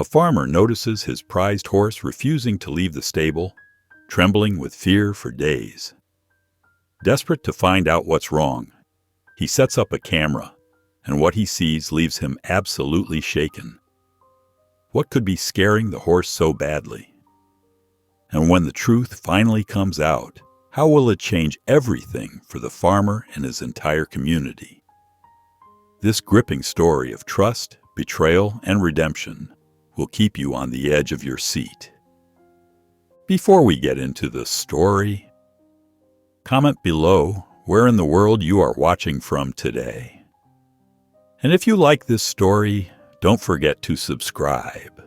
A farmer notices his prized horse refusing to leave the stable, trembling with fear for days. Desperate to find out what's wrong, he sets up a camera, and what he sees leaves him absolutely shaken. What could be scaring the horse so badly? And when the truth finally comes out, how will it change everything for the farmer and his entire community? This gripping story of trust, betrayal, and redemption will keep you on the edge of your seat. Before we get into the story, comment below where in the world you are watching from today. And if you like this story, don't forget to subscribe.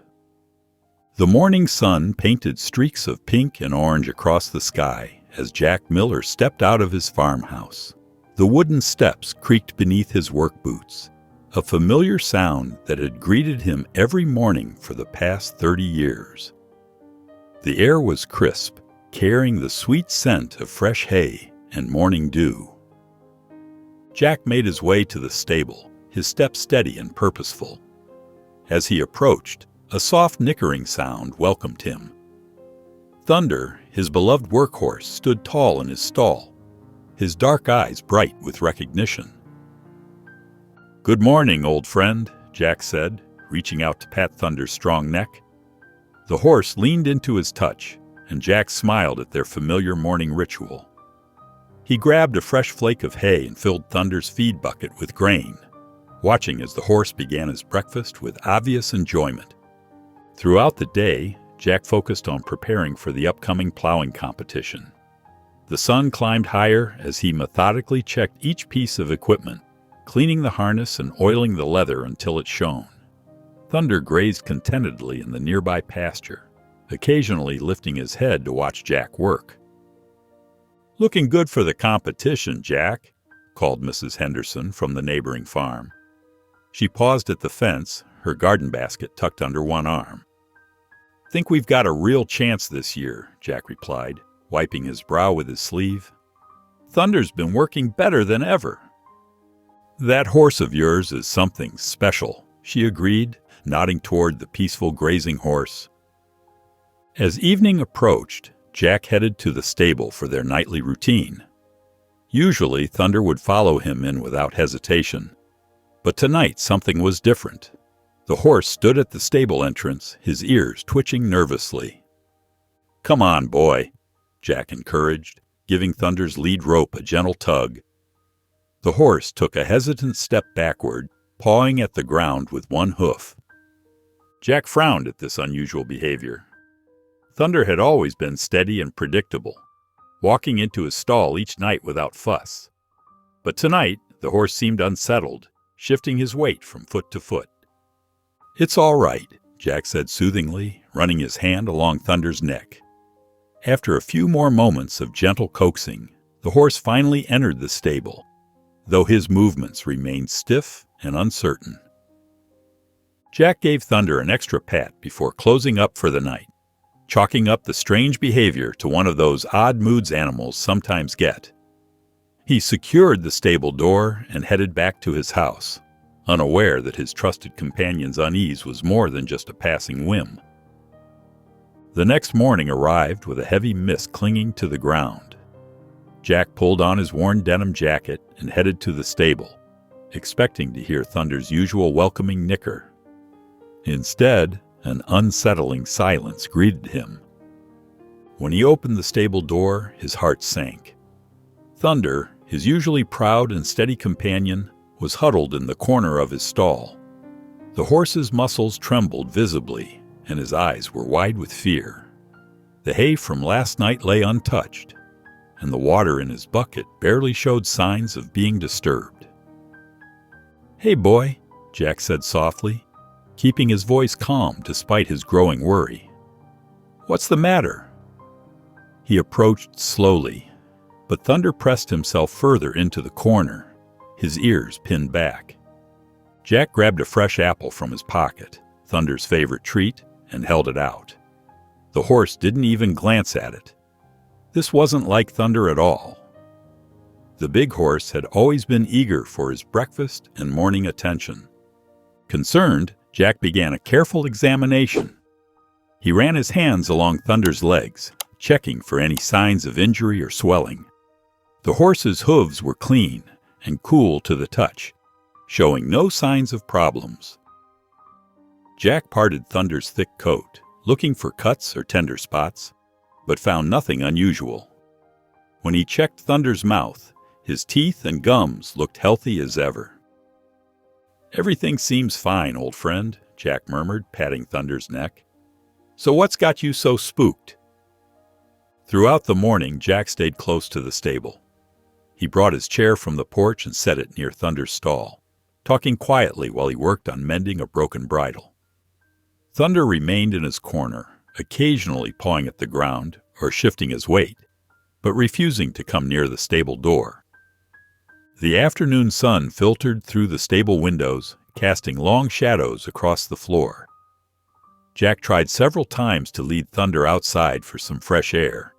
The morning sun painted streaks of pink and orange across the sky as Jack Miller stepped out of his farmhouse. The wooden steps creaked beneath his work boots, a familiar sound that had greeted him every morning for the past 30 years. The air was crisp, carrying the sweet scent of fresh hay and morning dew. Jack made his way to the stable, his step steady and purposeful. As he approached, a soft nickering sound welcomed him. Thunder, his beloved workhorse, stood tall in his stall, his dark eyes bright with recognition. "Good morning, old friend," Jack said, reaching out to pat Thunder's strong neck. The horse leaned into his touch, and Jack smiled at their familiar morning ritual. He grabbed a fresh flake of hay and filled Thunder's feed bucket with grain, watching as the horse began his breakfast with obvious enjoyment. Throughout the day, Jack focused on preparing for the upcoming plowing competition. The sun climbed higher as he methodically checked each piece of equipment, cleaning the harness and oiling the leather until it shone. Thunder grazed contentedly in the nearby pasture, occasionally lifting his head to watch Jack work. "Looking good for the competition, Jack," called Mrs. Henderson from the neighboring farm. She paused at the fence, her garden basket tucked under one arm. "Think we've got a real chance this year," Jack replied, wiping his brow with his sleeve. "Thunder's been working better than ever." "That horse of yours is something special," she agreed, nodding toward the peaceful grazing horse. As evening approached, Jack headed to the stable for their nightly routine. Usually, Thunder would follow him in without hesitation, but tonight something was different. The horse stood at the stable entrance, his ears twitching nervously. "Come on, boy," Jack encouraged, giving Thunder's lead rope a gentle tug. The horse took a hesitant step backward, pawing at the ground with one hoof. Jack frowned at this unusual behavior. Thunder had always been steady and predictable, walking into his stall each night without fuss. But tonight, the horse seemed unsettled, shifting his weight from foot to foot. "It's all right," Jack said soothingly, running his hand along Thunder's neck. After a few more moments of gentle coaxing, the horse finally entered the stable, though his movements remained stiff and uncertain. Jack gave Thunder an extra pat before closing up for the night, chalking up the strange behavior to one of those odd moods animals sometimes get. He secured the stable door and headed back to his house, unaware that his trusted companion's unease was more than just a passing whim. The next morning arrived with a heavy mist clinging to the ground. Jack pulled on his worn denim jacket and headed to the stable, expecting to hear Thunder's usual welcoming nicker. Instead, an unsettling silence greeted him. When he opened the stable door, his heart sank. Thunder, his usually proud and steady companion, was huddled in the corner of his stall. The horse's muscles trembled visibly, and his eyes were wide with fear. The hay from last night lay untouched, and the water in his bucket barely showed signs of being disturbed. "Hey, boy," Jack said softly, keeping his voice calm despite his growing worry. "What's the matter?" He approached slowly, but Thunder pressed himself further into the corner, his ears pinned back. Jack grabbed a fresh apple from his pocket, Thunder's favorite treat, and held it out. The horse didn't even glance at it. This wasn't like Thunder at all. The big horse had always been eager for his breakfast and morning attention. Concerned, Jack began a careful examination. He ran his hands along Thunder's legs, checking for any signs of injury or swelling. The horse's hooves were clean and cool to the touch, showing no signs of problems. Jack parted Thunder's thick coat, looking for cuts or tender spots, but found nothing unusual. When he checked Thunder's mouth, his teeth and gums looked healthy as ever. "Everything seems fine, old friend," Jack murmured, patting Thunder's neck. "So what's got you so spooked?" Throughout the morning, Jack stayed close to the stable. He brought his chair from the porch and set it near Thunder's stall, talking quietly while he worked on mending a broken bridle. Thunder remained in his corner, occasionally pawing at the ground or shifting his weight, but refusing to come near the stable door. The afternoon sun filtered through the stable windows, casting long shadows across the floor. Jack tried several times to lead Thunder outside for some fresh air,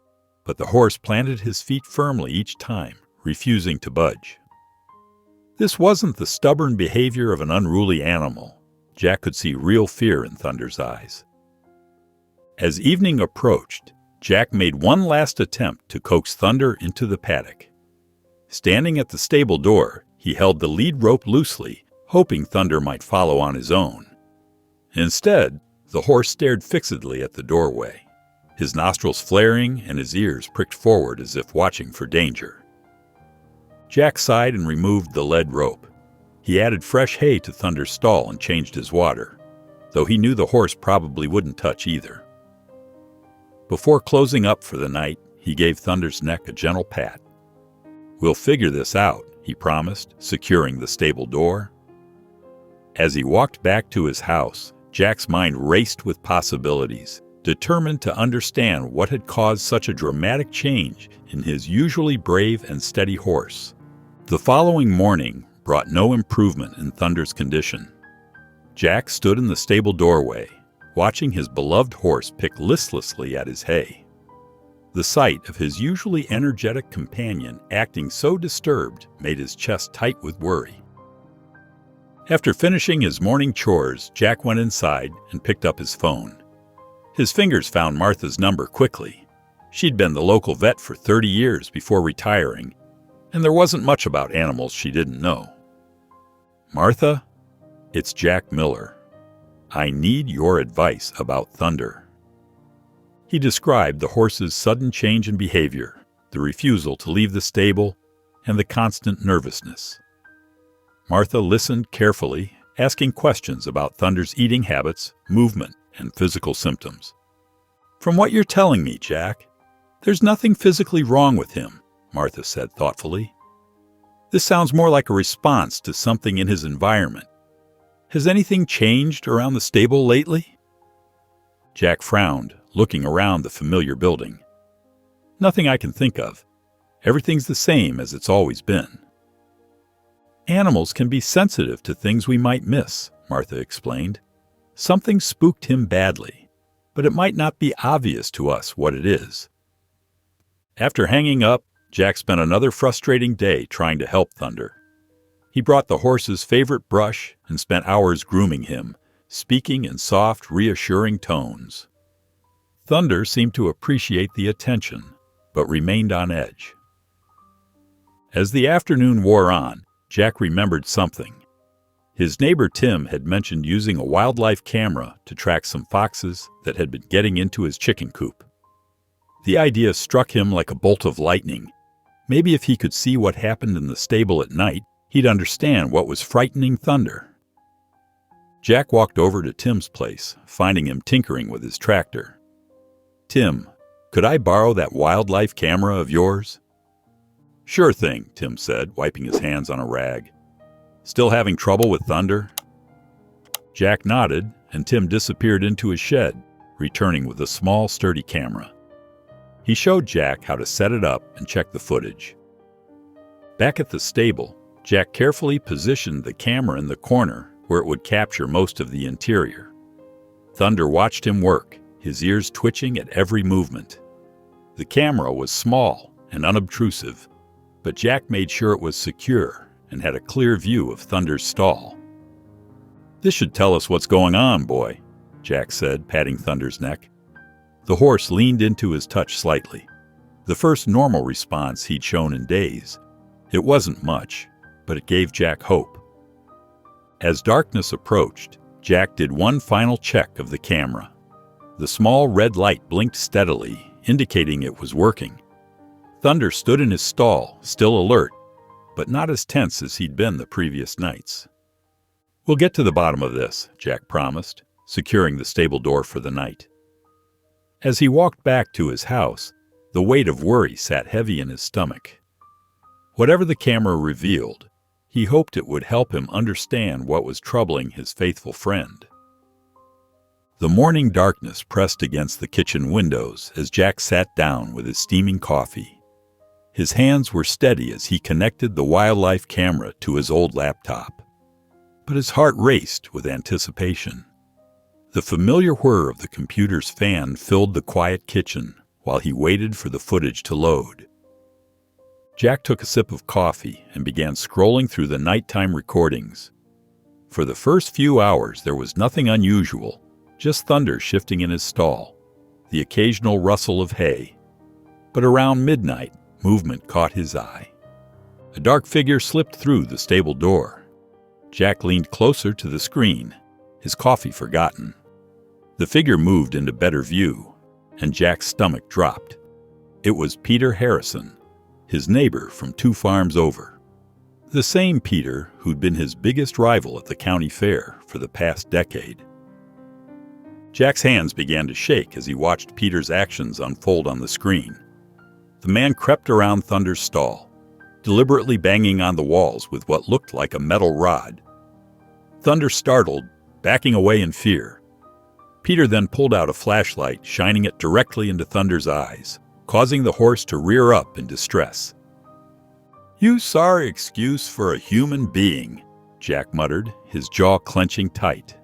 but the horse planted his feet firmly each time, refusing to budge. This wasn't the stubborn behavior of an unruly animal. Jack could see real fear in Thunder's eyes. As evening approached, Jack made one last attempt to coax Thunder into the paddock. Standing at the stable door, he held the lead rope loosely, hoping Thunder might follow on his own. Instead, the horse stared fixedly at the doorway, his nostrils flaring and his ears pricked forward as if watching for danger. Jack sighed and removed the lead rope. He added fresh hay to Thunder's stall and changed his water, though he knew the horse probably wouldn't touch either. Before closing up for the night, he gave Thunder's neck a gentle pat. "We'll figure this out," he promised, securing the stable door. As he walked back to his house, Jack's mind raced with possibilities, determined to understand what had caused such a dramatic change in his usually brave and steady horse. The following morning brought no improvement in Thunder's condition. Jack stood in the stable doorway, watching his beloved horse pick listlessly at his hay. The sight of his usually energetic companion acting so disturbed made his chest tight with worry. After finishing his morning chores, Jack went inside and picked up his phone. His fingers found Martha's number quickly. She'd been the local vet for 30 years before retiring, and there wasn't much about animals she didn't know. "Martha, it's Jack Miller. I need your advice about Thunder." He described the horse's sudden change in behavior, the refusal to leave the stable, and the constant nervousness. Martha listened carefully, asking questions about Thunder's eating habits, movement, and physical symptoms. "From what you're telling me, Jack, there's nothing physically wrong with him," Martha said thoughtfully. "This sounds more like a response to something in his environment. Has anything changed around the stable lately?" Jack frowned, looking around the familiar building. "Nothing I can think of. Everything's the same as it's always been." "Animals can be sensitive to things we might miss," Martha explained. "Something spooked him badly, but it might not be obvious to us what it is." After hanging up, Jack spent another frustrating day trying to help Thunder. He brought the horse's favorite brush and spent hours grooming him, speaking in soft, reassuring tones. Thunder seemed to appreciate the attention, but remained on edge. As the afternoon wore on, Jack remembered something. His neighbor Tim had mentioned using a wildlife camera to track some foxes that had been getting into his chicken coop. The idea struck him like a bolt of lightning. Maybe if he could see what happened in the stable at night, he'd understand what was frightening Thunder. Jack walked over to Tim's place, finding him tinkering with his tractor. "Tim, could I borrow that wildlife camera of yours?" "Sure thing," Tim said, wiping his hands on a rag. "Still having trouble with Thunder?" Jack nodded, and Tim disappeared into his shed, returning with a small, sturdy camera. He showed Jack how to set it up and check the footage. Back at the stable, Jack carefully positioned the camera in the corner where it would capture most of the interior. Thunder watched him work, his ears twitching at every movement. The camera was small and unobtrusive, but Jack made sure it was secure and had a clear view of Thunder's stall. "This should tell us what's going on, boy," Jack said, patting Thunder's neck. The horse leaned into his touch slightly, the first normal response he'd shown in days. It wasn't much, but it gave Jack hope. As darkness approached, Jack did one final check of the camera. The small red light blinked steadily, indicating it was working. Thunder stood in his stall, still alert, but not as tense as he'd been the previous nights. "We'll get to the bottom of this," Jack promised, securing the stable door for the night. As he walked back to his house, the weight of worry sat heavy in his stomach. Whatever the camera revealed, he hoped it would help him understand what was troubling his faithful friend. The morning darkness pressed against the kitchen windows as Jack sat down with his steaming coffee. His hands were steady as he connected the wildlife camera to his old laptop, but his heart raced with anticipation. The familiar whir of the computer's fan filled the quiet kitchen while he waited for the footage to load. Jack took a sip of coffee and began scrolling through the nighttime recordings. For the first few hours, there was nothing unusual, just thunder shifting in his stall, the occasional rustle of hay. But around midnight, movement caught his eye. A dark figure slipped through the stable door. Jack leaned closer to the screen, his coffee forgotten. The figure moved into better view, and Jack's stomach dropped. It was Peter Harrison, his neighbor from 2 farms over. The same Peter who'd been his biggest rival at the county fair for the past decade. Jack's hands began to shake as he watched Peter's actions unfold on the screen. The man crept around Thunder's stall, deliberately banging on the walls with what looked like a metal rod. Thunder startled, backing away in fear. Peter then pulled out a flashlight, shining it directly into Thunder's eyes, causing the horse to rear up in distress. "You sorry excuse for a human being," Jack muttered, his jaw clenching tight.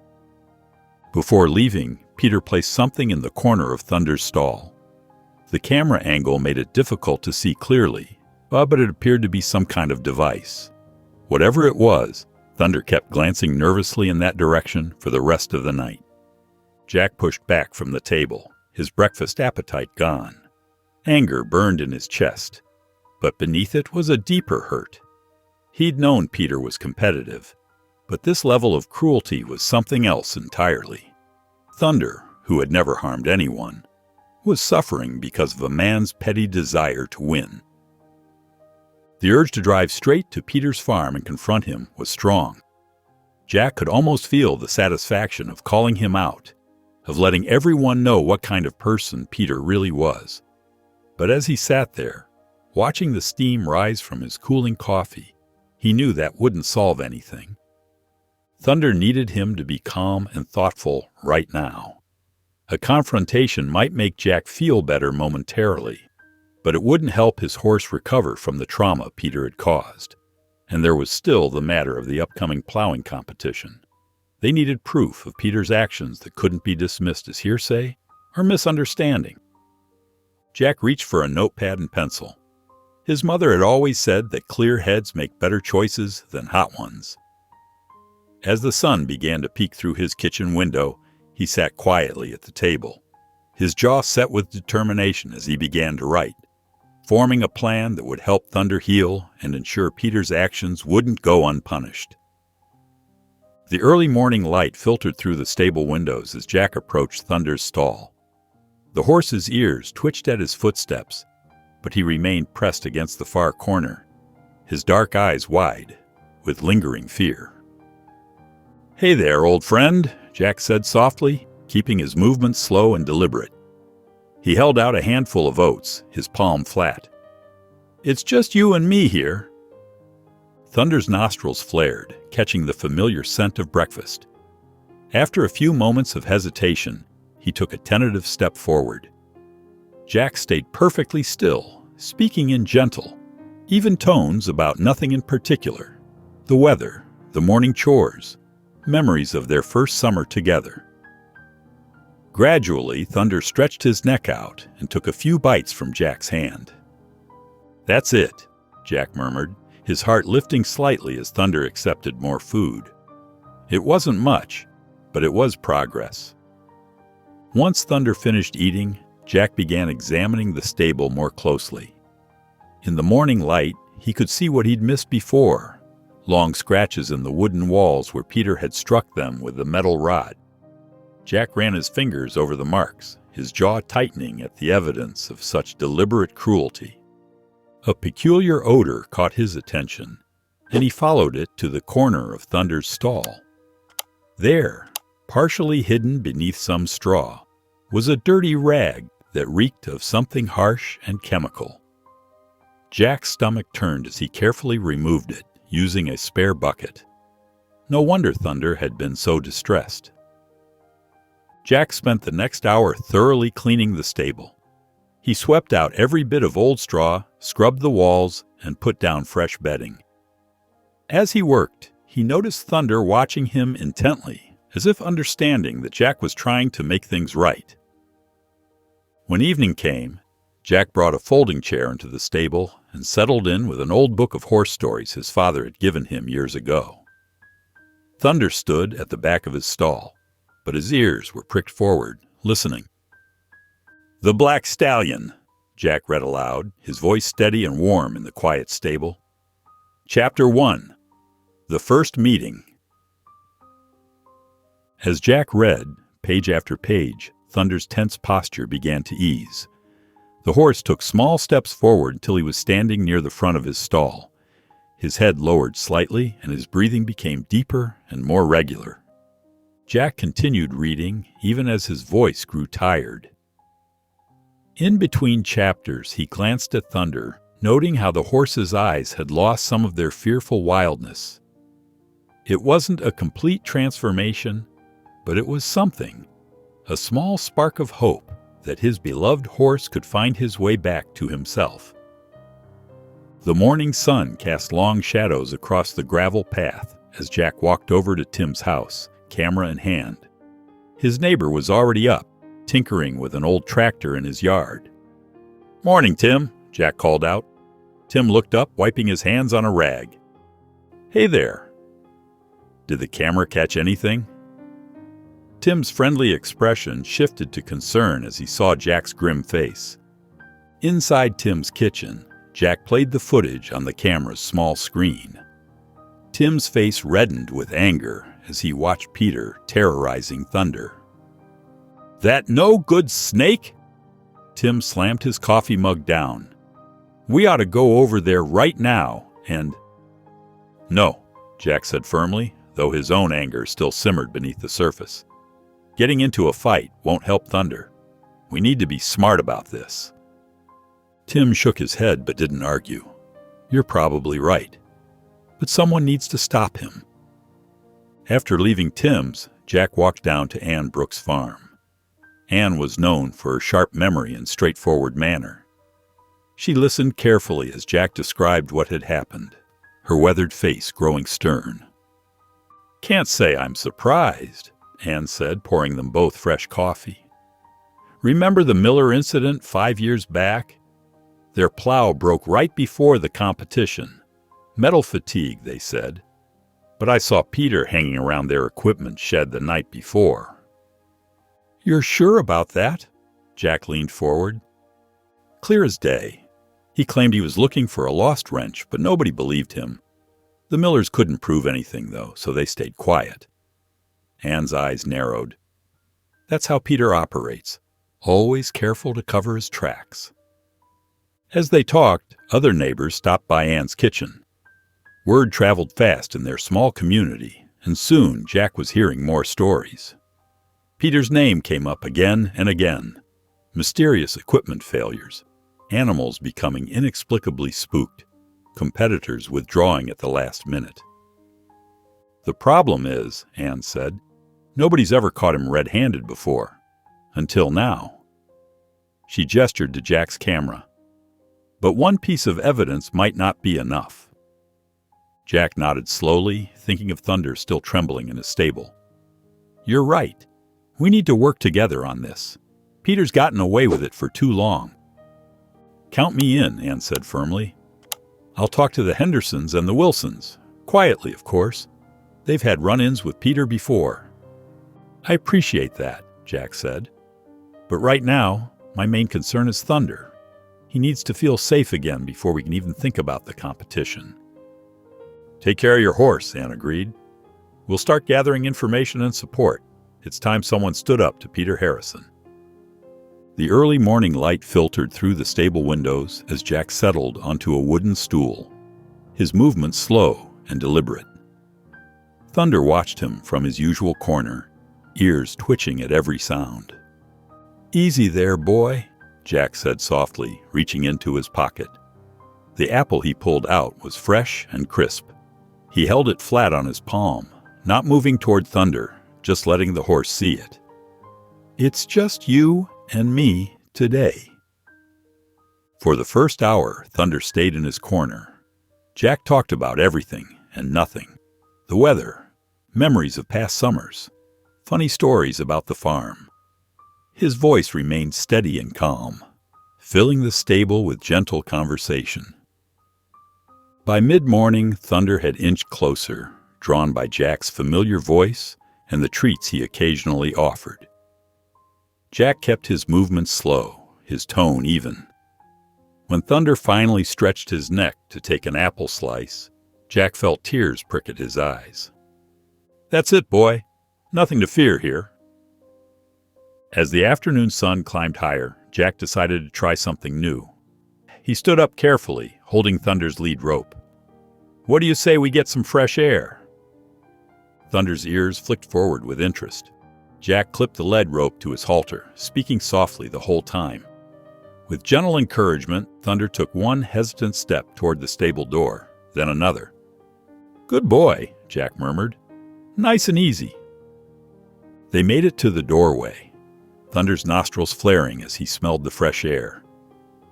Before leaving, Peter placed something in the corner of Thunder's stall. The camera angle made it difficult to see clearly, but it appeared to be some kind of device. Whatever it was, Thunder kept glancing nervously in that direction for the rest of the night. Jack pushed back from the table, his breakfast appetite gone. Anger burned in his chest, but beneath it was a deeper hurt. He'd known Peter was competitive, but this level of cruelty was something else entirely. Thunder, who had never harmed anyone, was suffering because of a man's petty desire to win. The urge to drive straight to Peter's farm and confront him was strong. Jack could almost feel the satisfaction of calling him out, of letting everyone know what kind of person Peter really was. But as he sat there, watching the steam rise from his cooling coffee, he knew that wouldn't solve anything. Thunder needed him to be calm and thoughtful right now. A confrontation might make Jack feel better momentarily, but it wouldn't help his horse recover from the trauma Peter had caused. And there was still the matter of the upcoming plowing competition. They needed proof of Peter's actions that couldn't be dismissed as hearsay or misunderstanding. Jack reached for a notepad and pencil. His mother had always said that clear heads make better choices than hot ones. As the sun began to peek through his kitchen window, he sat quietly at the table, his jaw set with determination as he began to write, forming a plan that would help Thunder heal and ensure Peter's actions wouldn't go unpunished. The early morning light filtered through the stable windows as Jack approached Thunder's stall. The horse's ears twitched at his footsteps, but he remained pressed against the far corner, his dark eyes wide with lingering fear. "Hey there, old friend," Jack said softly, keeping his movements slow and deliberate. He held out a handful of oats, his palm flat. "It's just you and me here." Thunder's nostrils flared, catching the familiar scent of breakfast. After a few moments of hesitation, he took a tentative step forward. Jack stayed perfectly still, speaking in gentle, even tones about nothing in particular: the weather, the morning chores, memories of their first summer together. Gradually, Thunder stretched his neck out and took a few bites from Jack's hand. "That's it," Jack murmured, his heart lifting slightly as Thunder accepted more food. It wasn't much, but it was progress. Once Thunder finished eating, Jack began examining the stable more closely. In the morning light, he could see what he'd missed before, long scratches in the wooden walls where Peter had struck them with the metal rod. Jack ran his fingers over the marks, his jaw tightening at the evidence of such deliberate cruelty. A peculiar odor caught his attention, and he followed it to the corner of Thunder's stall. There, partially hidden beneath some straw, was a dirty rag that reeked of something harsh and chemical. Jack's stomach turned as he carefully removed it, using a spare bucket. No wonder Thunder had been so distressed. Jack spent the next hour thoroughly cleaning the stable. He swept out every bit of old straw, scrubbed the walls, and put down fresh bedding. As he worked, he noticed Thunder watching him intently, as if understanding that Jack was trying to make things right. When evening came, Jack brought a folding chair into the stable and settled in with an old book of horse stories his father had given him years ago. Thunder stood at the back of his stall, but his ears were pricked forward, listening. "The Black Stallion," Jack read aloud, his voice steady and warm in the quiet stable. Chapter 1. The First Meeting. As Jack read, page after page, Thunder's tense posture began to ease. The horse took small steps forward until he was standing near the front of his stall. His head lowered slightly, and his breathing became deeper and more regular. Jack continued reading, even as his voice grew tired. In between chapters, he glanced at Thunder, noting how the horse's eyes had lost some of their fearful wildness. It wasn't a complete transformation, but it was something, a small spark of hope that his beloved horse could find his way back to himself. The morning sun cast long shadows across the gravel path as Jack walked over to Tim's house, camera in hand. His neighbor was already up, tinkering with an old tractor in his yard. "Morning, Tim," Jack called out. Tim looked up, wiping his hands on a rag. "Hey there." Did the camera catch anything? Tim's friendly expression shifted to concern as he saw Jack's grim face. Inside Tim's kitchen, Jack played the footage on the camera's small screen. Tim's face reddened with anger as he watched Peter terrorizing Thunder. "That no-good snake!" Tim slammed his coffee mug down. "We ought to go over there right now and—" "No," Jack said firmly, though his own anger still simmered beneath the surface. "Getting into a fight won't help Thunder. We need to be smart about this." Tim shook his head but didn't argue. "You're probably right. But someone needs to stop him." After leaving Tim's, Jack walked down to Ann Brooks' farm. Ann was known for her sharp memory and straightforward manner. She listened carefully as Jack described what had happened, her weathered face growing stern. "Can't say I'm surprised," Ann said, pouring them both fresh coffee. "Remember the Miller incident 5 years back? Their plow broke right before the competition. Metal fatigue, they said. But I saw Peter hanging around their equipment shed the night before." "You're sure about that?" Jack leaned forward. Clear as day. He claimed he was looking for a lost wrench, but nobody believed him. The Millers couldn't prove anything, though, so they stayed quiet. Ann's eyes narrowed. That's how Peter operates, always careful to cover his tracks. As they talked, other neighbors stopped by Ann's kitchen. Word traveled fast in their small community, and soon Jack was hearing more stories. Peter's name came up again and again. Mysterious equipment failures, animals becoming inexplicably spooked, competitors withdrawing at the last minute. "The problem is," Ann said, "nobody's ever caught him red-handed before. Until now." She gestured to Jack's camera. "But one piece of evidence might not be enough." Jack nodded slowly, thinking of Thunder still trembling in his stable. "You're right. We need to work together on this. Peter's gotten away with it for too long." "Count me in," Ann said firmly. "I'll talk to the Hendersons and the Wilsons. Quietly, of course. They've had run-ins with Peter before. I appreciate that, Jack said. But right now, my main concern is Thunder. He needs to feel safe again before we can even think about the competition. Take care of your horse, Ann agreed. We'll start gathering information and support. It's time someone stood up to Peter Harrison. The early morning light filtered through the stable windows as Jack settled onto a wooden stool, his movements slow and deliberate. Thunder watched him from his usual corner, ears twitching at every sound. Easy there, boy, Jack said softly, reaching into his pocket. The apple he pulled out was fresh and crisp. He held it flat on his palm, not moving toward Thunder, just letting the horse see it. It's just you and me today. For the first hour, Thunder stayed in his corner. Jack talked about everything and nothing. The weather, memories of past summers, funny stories about the farm. His voice remained steady and calm, filling the stable with gentle conversation. By mid-morning, Thunder had inched closer, drawn by Jack's familiar voice and the treats he occasionally offered. Jack kept his movements slow, his tone even. When Thunder finally stretched his neck to take an apple slice, Jack felt tears prick at his eyes. That's it, boy. Nothing to fear here. As the afternoon sun climbed higher, Jack decided to try something new. He stood up carefully, holding Thunder's lead rope. What do you say we get some fresh air? Thunder's ears flicked forward with interest. Jack clipped the lead rope to his halter, speaking softly the whole time. With gentle encouragement, Thunder took one hesitant step toward the stable door, then another. Good boy, Jack murmured. Nice and easy. They made it to the doorway, Thunder's nostrils flaring as he smelled the fresh air.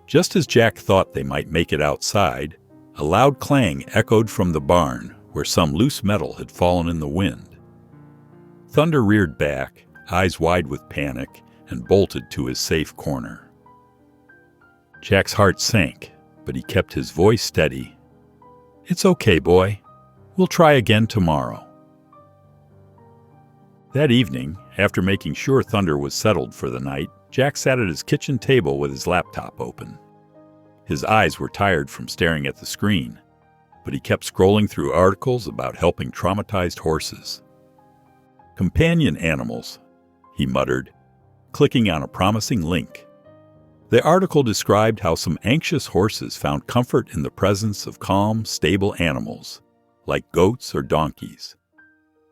Just as Jack thought they might make it outside, a loud clang echoed from the barn where some loose metal had fallen in the wind. Thunder reared back, eyes wide with panic, and bolted to his safe corner. Jack's heart sank, but he kept his voice steady. It's okay, boy. We'll try again tomorrow. That evening, after making sure Thunder was settled for the night, Jack sat at his kitchen table with his laptop open. His eyes were tired from staring at the screen, but he kept scrolling through articles about helping traumatized horses. Companion animals, he muttered, clicking on a promising link. The article described how some anxious horses found comfort in the presence of calm, stable animals, like goats or donkeys.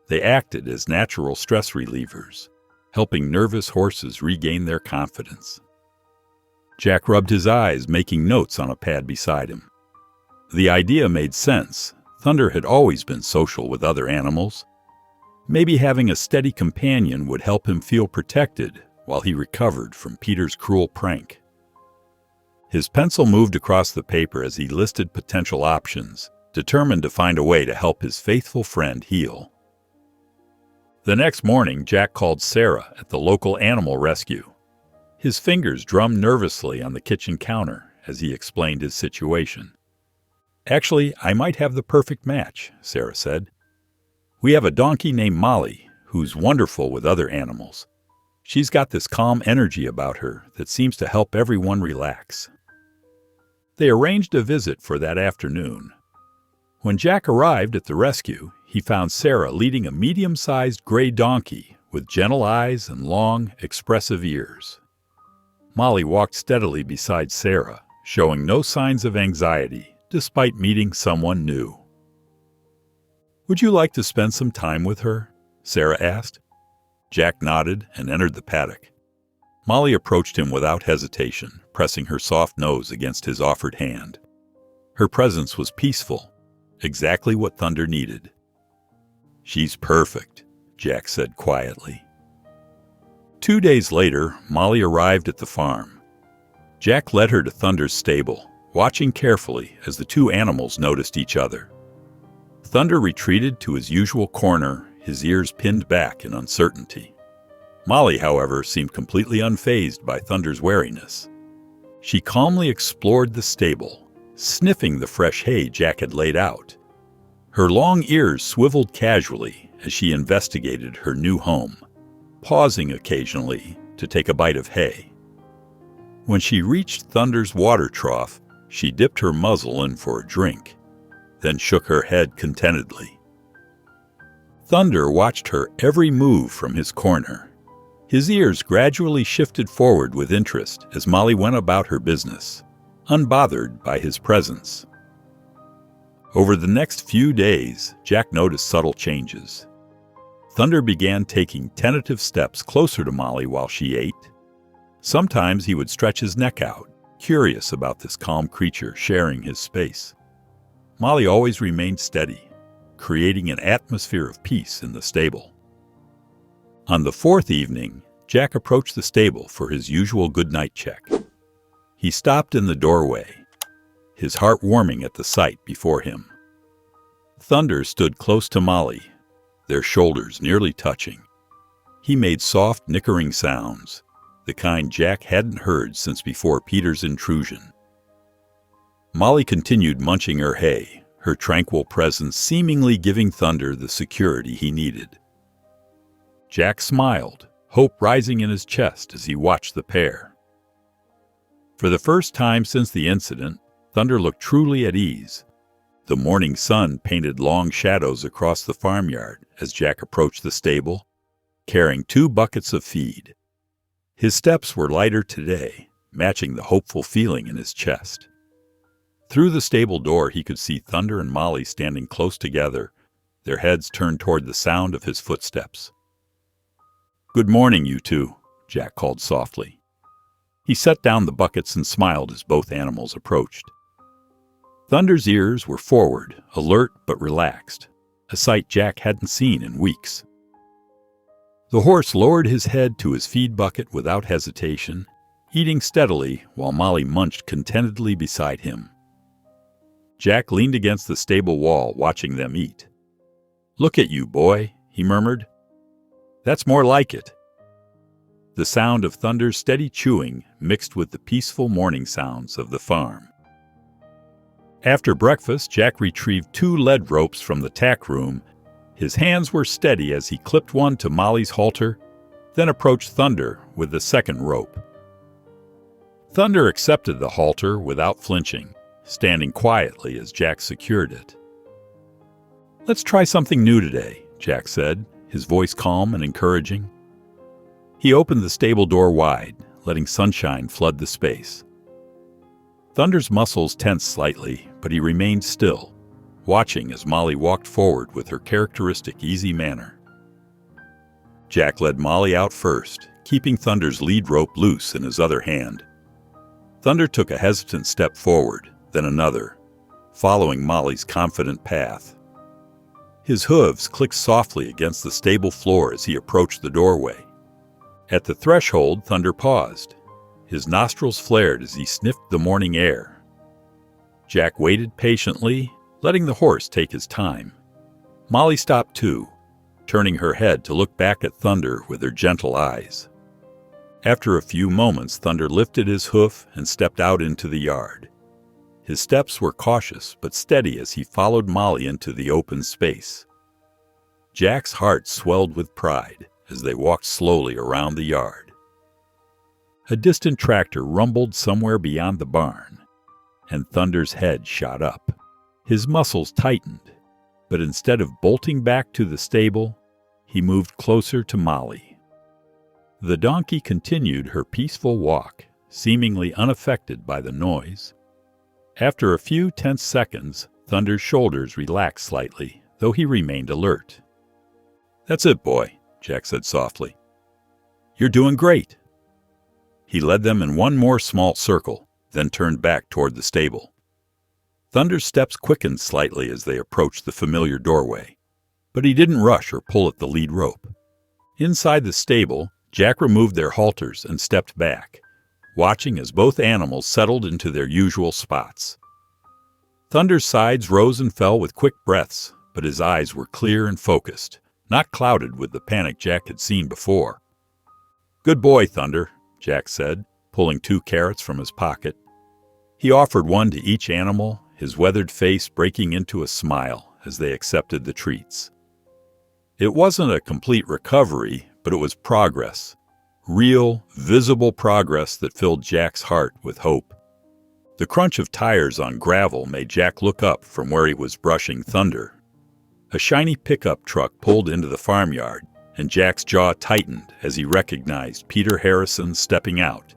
They acted as natural stress relievers, helping nervous horses regain their confidence. Jack rubbed his eyes, making notes on a pad beside him. The idea made sense. Thunder had always been social with other animals. Maybe having a steady companion would help him feel protected while he recovered from Peter's cruel prank. His pencil moved across the paper as he listed potential options, determined to find a way to help his faithful friend heal. The next morning, Jack called Sarah at the local animal rescue. His fingers drummed nervously on the kitchen counter as he explained his situation. Actually, I might have the perfect match, Sarah said. We have a donkey named Molly, who's wonderful with other animals. She's got this calm energy about her that seems to help everyone relax. They arranged a visit for that afternoon. When Jack arrived at the rescue, he found Sarah leading a medium-sized gray donkey with gentle eyes and long, expressive ears. Molly walked steadily beside Sarah, showing no signs of anxiety, despite meeting someone new. Would you like to spend some time with her? Sarah asked. Jack nodded and entered the paddock. Molly approached him without hesitation, pressing her soft nose against his offered hand. Her presence was peaceful, exactly what Thunder needed. She's perfect, Jack said quietly. 2 days later, Molly arrived at the farm. Jack led her to Thunder's stable, watching carefully as the two animals noticed each other. Thunder retreated to his usual corner, his ears pinned back in uncertainty. Molly, however, seemed completely unfazed by Thunder's wariness. She calmly explored the stable, sniffing the fresh hay Jack had laid out. Her long ears swiveled casually as she investigated her new home, pausing occasionally to take a bite of hay. When she reached Thunder's water trough, she dipped her muzzle in for a drink, then shook her head contentedly. Thunder watched her every move from his corner. His ears gradually shifted forward with interest as Molly went about her business, unbothered by his presence. Over the next few days, Jack noticed subtle changes. Thunder began taking tentative steps closer to Molly while she ate. Sometimes he would stretch his neck out, curious about this calm creature sharing his space. Molly always remained steady, creating an atmosphere of peace in the stable. On the fourth evening, Jack approached the stable for his usual goodnight check. He stopped in the doorway, his heart warming at the sight before him. Thunder stood close to Molly, their shoulders nearly touching. He made soft, nickering sounds, the kind Jack hadn't heard since before Peter's intrusion. Molly continued munching her hay, her tranquil presence seemingly giving Thunder the security he needed. Jack smiled, hope rising in his chest as he watched the pair. For the first time since the incident, Thunder looked truly at ease. The morning sun painted long shadows across the farmyard as Jack approached the stable, carrying 2 buckets of feed. His steps were lighter today, matching the hopeful feeling in his chest. Through the stable door he could see Thunder and Molly standing close together, their heads turned toward the sound of his footsteps. "Good morning, you two," Jack called softly. He set down the buckets and smiled as both animals approached. Thunder's ears were forward, alert but relaxed, a sight Jack hadn't seen in weeks. The horse lowered his head to his feed bucket without hesitation, eating steadily while Molly munched contentedly beside him. Jack leaned against the stable wall, watching them eat. "Look at you, boy," he murmured. "That's more like it." The sound of Thunder's steady chewing mixed with the peaceful morning sounds of the farm. After breakfast, Jack retrieved 2 lead ropes from the tack room. His hands were steady as he clipped one to Molly's halter, then approached Thunder with the second rope. Thunder accepted the halter without flinching, standing quietly as Jack secured it. "Let's try something new today," Jack said, his voice calm and encouraging. He opened the stable door wide, letting sunshine flood the space. Thunder's muscles tensed slightly, but he remained still, watching as Molly walked forward with her characteristic easy manner. Jack led Molly out first, keeping Thunder's lead rope loose in his other hand. Thunder took a hesitant step forward, then another, following Molly's confident path. His hooves clicked softly against the stable floor as he approached the doorway. At the threshold, Thunder paused. His nostrils flared as he sniffed the morning air. Jack waited patiently, letting the horse take his time. Molly stopped too, turning her head to look back at Thunder with her gentle eyes. After a few moments, Thunder lifted his hoof and stepped out into the yard. His steps were cautious but steady as he followed Molly into the open space. Jack's heart swelled with pride as they walked slowly around the yard. A distant tractor rumbled somewhere beyond the barn, and Thunder's head shot up. His muscles tightened, but instead of bolting back to the stable, he moved closer to Molly. The donkey continued her peaceful walk, seemingly unaffected by the noise. After a few tense seconds, Thunder's shoulders relaxed slightly, though he remained alert. "That's it, boy," Jack said softly. "You're doing great." He led them in one more small circle, then turned back toward the stable. Thunder's steps quickened slightly as they approached the familiar doorway, but he didn't rush or pull at the lead rope. Inside the stable, Jack removed their halters and stepped back, watching as both animals settled into their usual spots. Thunder's sides rose and fell with quick breaths, but his eyes were clear and focused, not clouded with the panic Jack had seen before. "Good boy, Thunder," Jack said, pulling 2 carrots from his pocket. He offered one to each animal, his weathered face breaking into a smile as they accepted the treats. It wasn't a complete recovery, but it was progress. Real, visible progress that filled Jack's heart with hope. The crunch of tires on gravel made Jack look up from where he was brushing Thunder. A shiny pickup truck pulled into the farmyard, and Jack's jaw tightened as he recognized Peter Harrison stepping out,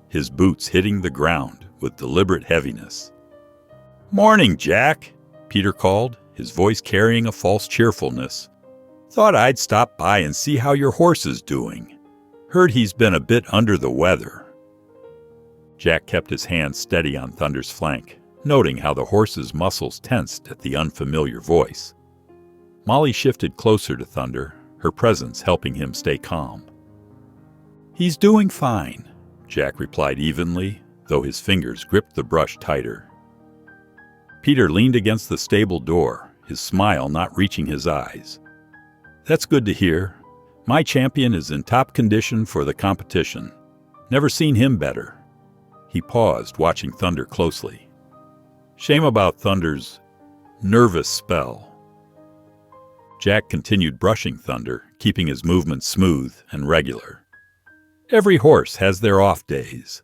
his boots hitting the ground with deliberate heaviness. "Morning, Jack," Peter called, his voice carrying a false cheerfulness. "Thought I'd stop by and see how your horse is doing. Heard he's been a bit under the weather." Jack kept his hand steady on Thunder's flank, noting how the horse's muscles tensed at the unfamiliar voice. Molly shifted closer to Thunder, her presence helping him stay calm. "He's doing fine," Jack replied evenly, though his fingers gripped the brush tighter. Peter leaned against the stable door, his smile not reaching his eyes. "That's good to hear. My champion is in top condition for the competition. Never seen him better." He paused, watching Thunder closely. Shame about Thunder's nervous spell. Jack continued brushing Thunder, keeping his movements smooth and regular. "Every horse has their off days."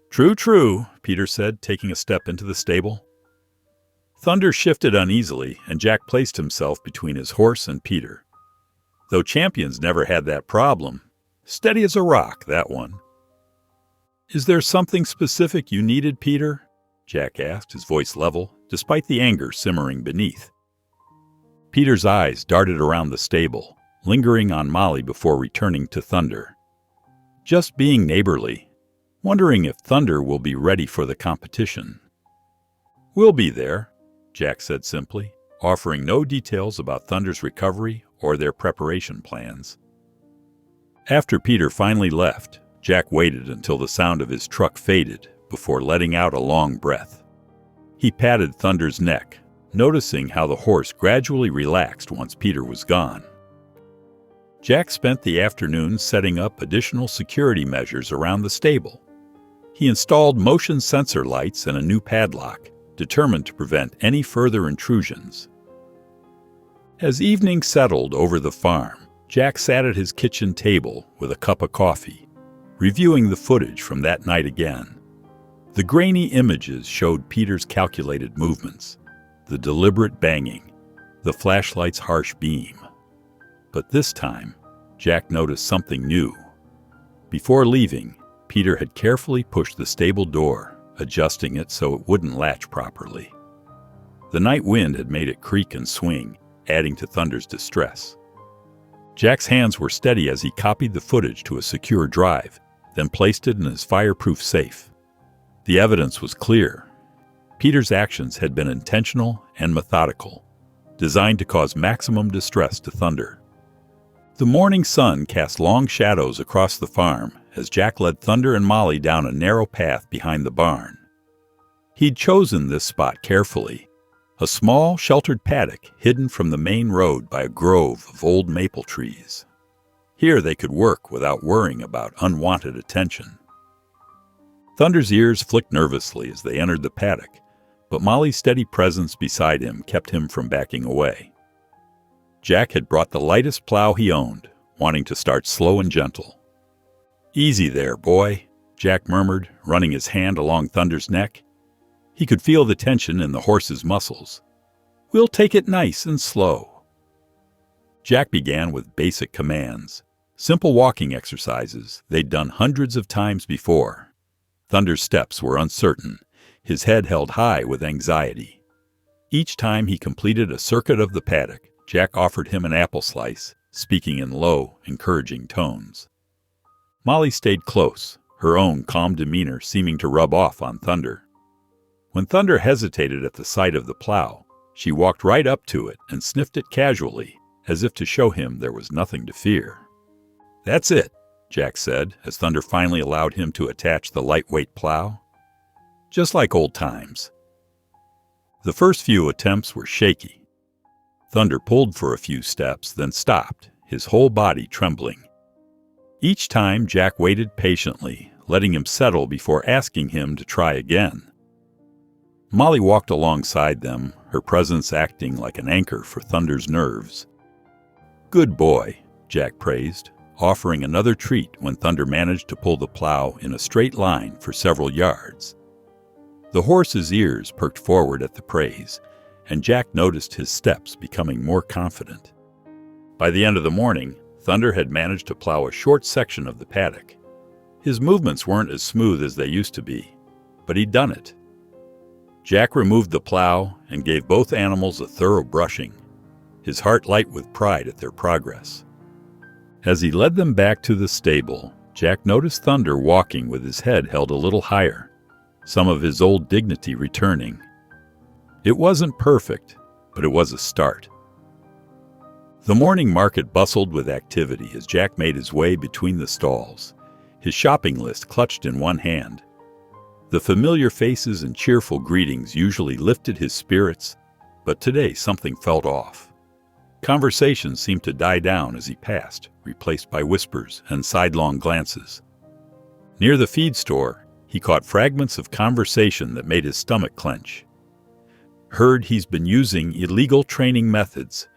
"True, true," Peter said, taking a step into the stable. Thunder shifted uneasily, and Jack placed himself between his horse and Peter. Though champions never had that problem. Steady as a rock, that one. "Is there something specific you needed, Peter?" Jack asked, his voice level, despite the anger simmering beneath. Peter's eyes darted around the stable, lingering on Molly before returning to Thunder. "Just being neighborly. Wondering if Thunder will be ready for the competition." "We'll be there," Jack said simply, offering no details about Thunder's recovery or their preparation plans. After Peter finally left, Jack waited until the sound of his truck faded before letting out a long breath. He patted Thunder's neck, noticing how the horse gradually relaxed once Peter was gone. Jack spent the afternoon setting up additional security measures around the stable. He installed motion sensor lights and a new padlock, determined to prevent any further intrusions. As evening settled over the farm, Jack sat at his kitchen table with a cup of coffee, reviewing the footage from that night again. The grainy images showed Peter's calculated movements, the deliberate banging, the flashlight's harsh beam. But this time, Jack noticed something new. Before leaving, Peter had carefully pushed the stable door, adjusting it so it wouldn't latch properly. The night wind had made it creak and swing, adding to Thunder's distress. Jack's hands were steady as he copied the footage to a secure drive, then placed it in his fireproof safe. The evidence was clear. Peter's actions had been intentional and methodical, designed to cause maximum distress to Thunder. The morning sun cast long shadows across the farm as Jack led Thunder and Molly down a narrow path behind the barn. He'd chosen this spot carefully, a small, sheltered paddock hidden from the main road by a grove of old maple trees. Here they could work without worrying about unwanted attention. Thunder's ears flicked nervously as they entered the paddock, but Molly's steady presence beside him kept him from backing away. Jack had brought the lightest plow he owned, wanting to start slow and gentle. "Easy there, boy," Jack murmured, running his hand along Thunder's neck. He could feel the tension in the horse's muscles. "We'll take it nice and slow." Jack began with basic commands, simple walking exercises they'd done hundreds of times before. Thunder's steps were uncertain, his head held high with anxiety. Each time he completed a circuit of the paddock, Jack offered him an apple slice, speaking in low, encouraging tones. Molly stayed close, her own calm demeanor seeming to rub off on Thunder. When Thunder hesitated at the sight of the plow, she walked right up to it and sniffed it casually, as if to show him there was nothing to fear. "That's it," Jack said, as Thunder finally allowed him to attach the lightweight plow. "Just like old times." The first few attempts were shaky. Thunder pulled for a few steps, then stopped, his whole body trembling. Each time, Jack waited patiently, letting him settle before asking him to try again. Molly walked alongside them, her presence acting like an anchor for Thunder's nerves. "Good boy," Jack praised, offering another treat when Thunder managed to pull the plow in a straight line for several yards. The horse's ears perked forward at the praise, and Jack noticed his steps becoming more confident. By the end of the morning, Thunder had managed to plow a short section of the paddock. His movements weren't as smooth as they used to be, but he'd done it. Jack removed the plow and gave both animals a thorough brushing, his heart light with pride at their progress. As he led them back to the stable, Jack noticed Thunder walking with his head held a little higher, some of his old dignity returning. It wasn't perfect, but it was a start. The morning market bustled with activity as Jack made his way between the stalls, his shopping list clutched in one hand. The familiar faces and cheerful greetings usually lifted his spirits, but today something felt off. Conversation seemed to die down as he passed, replaced by whispers and sidelong glances. Near the feed store, he caught fragments of conversation that made his stomach clench. "Heard he's been using illegal training methods.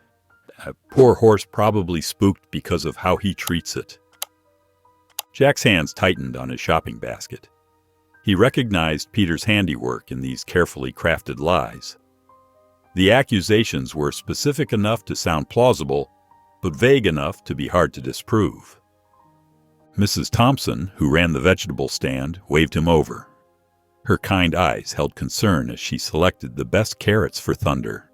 A poor horse probably spooked because of how he treats it." Jack's hands tightened on his shopping basket. He recognized Peter's handiwork in these carefully crafted lies. The accusations were specific enough to sound plausible, but vague enough to be hard to disprove. Mrs. Thompson, who ran the vegetable stand, waved him over. Her kind eyes held concern as she selected the best carrots for Thunder.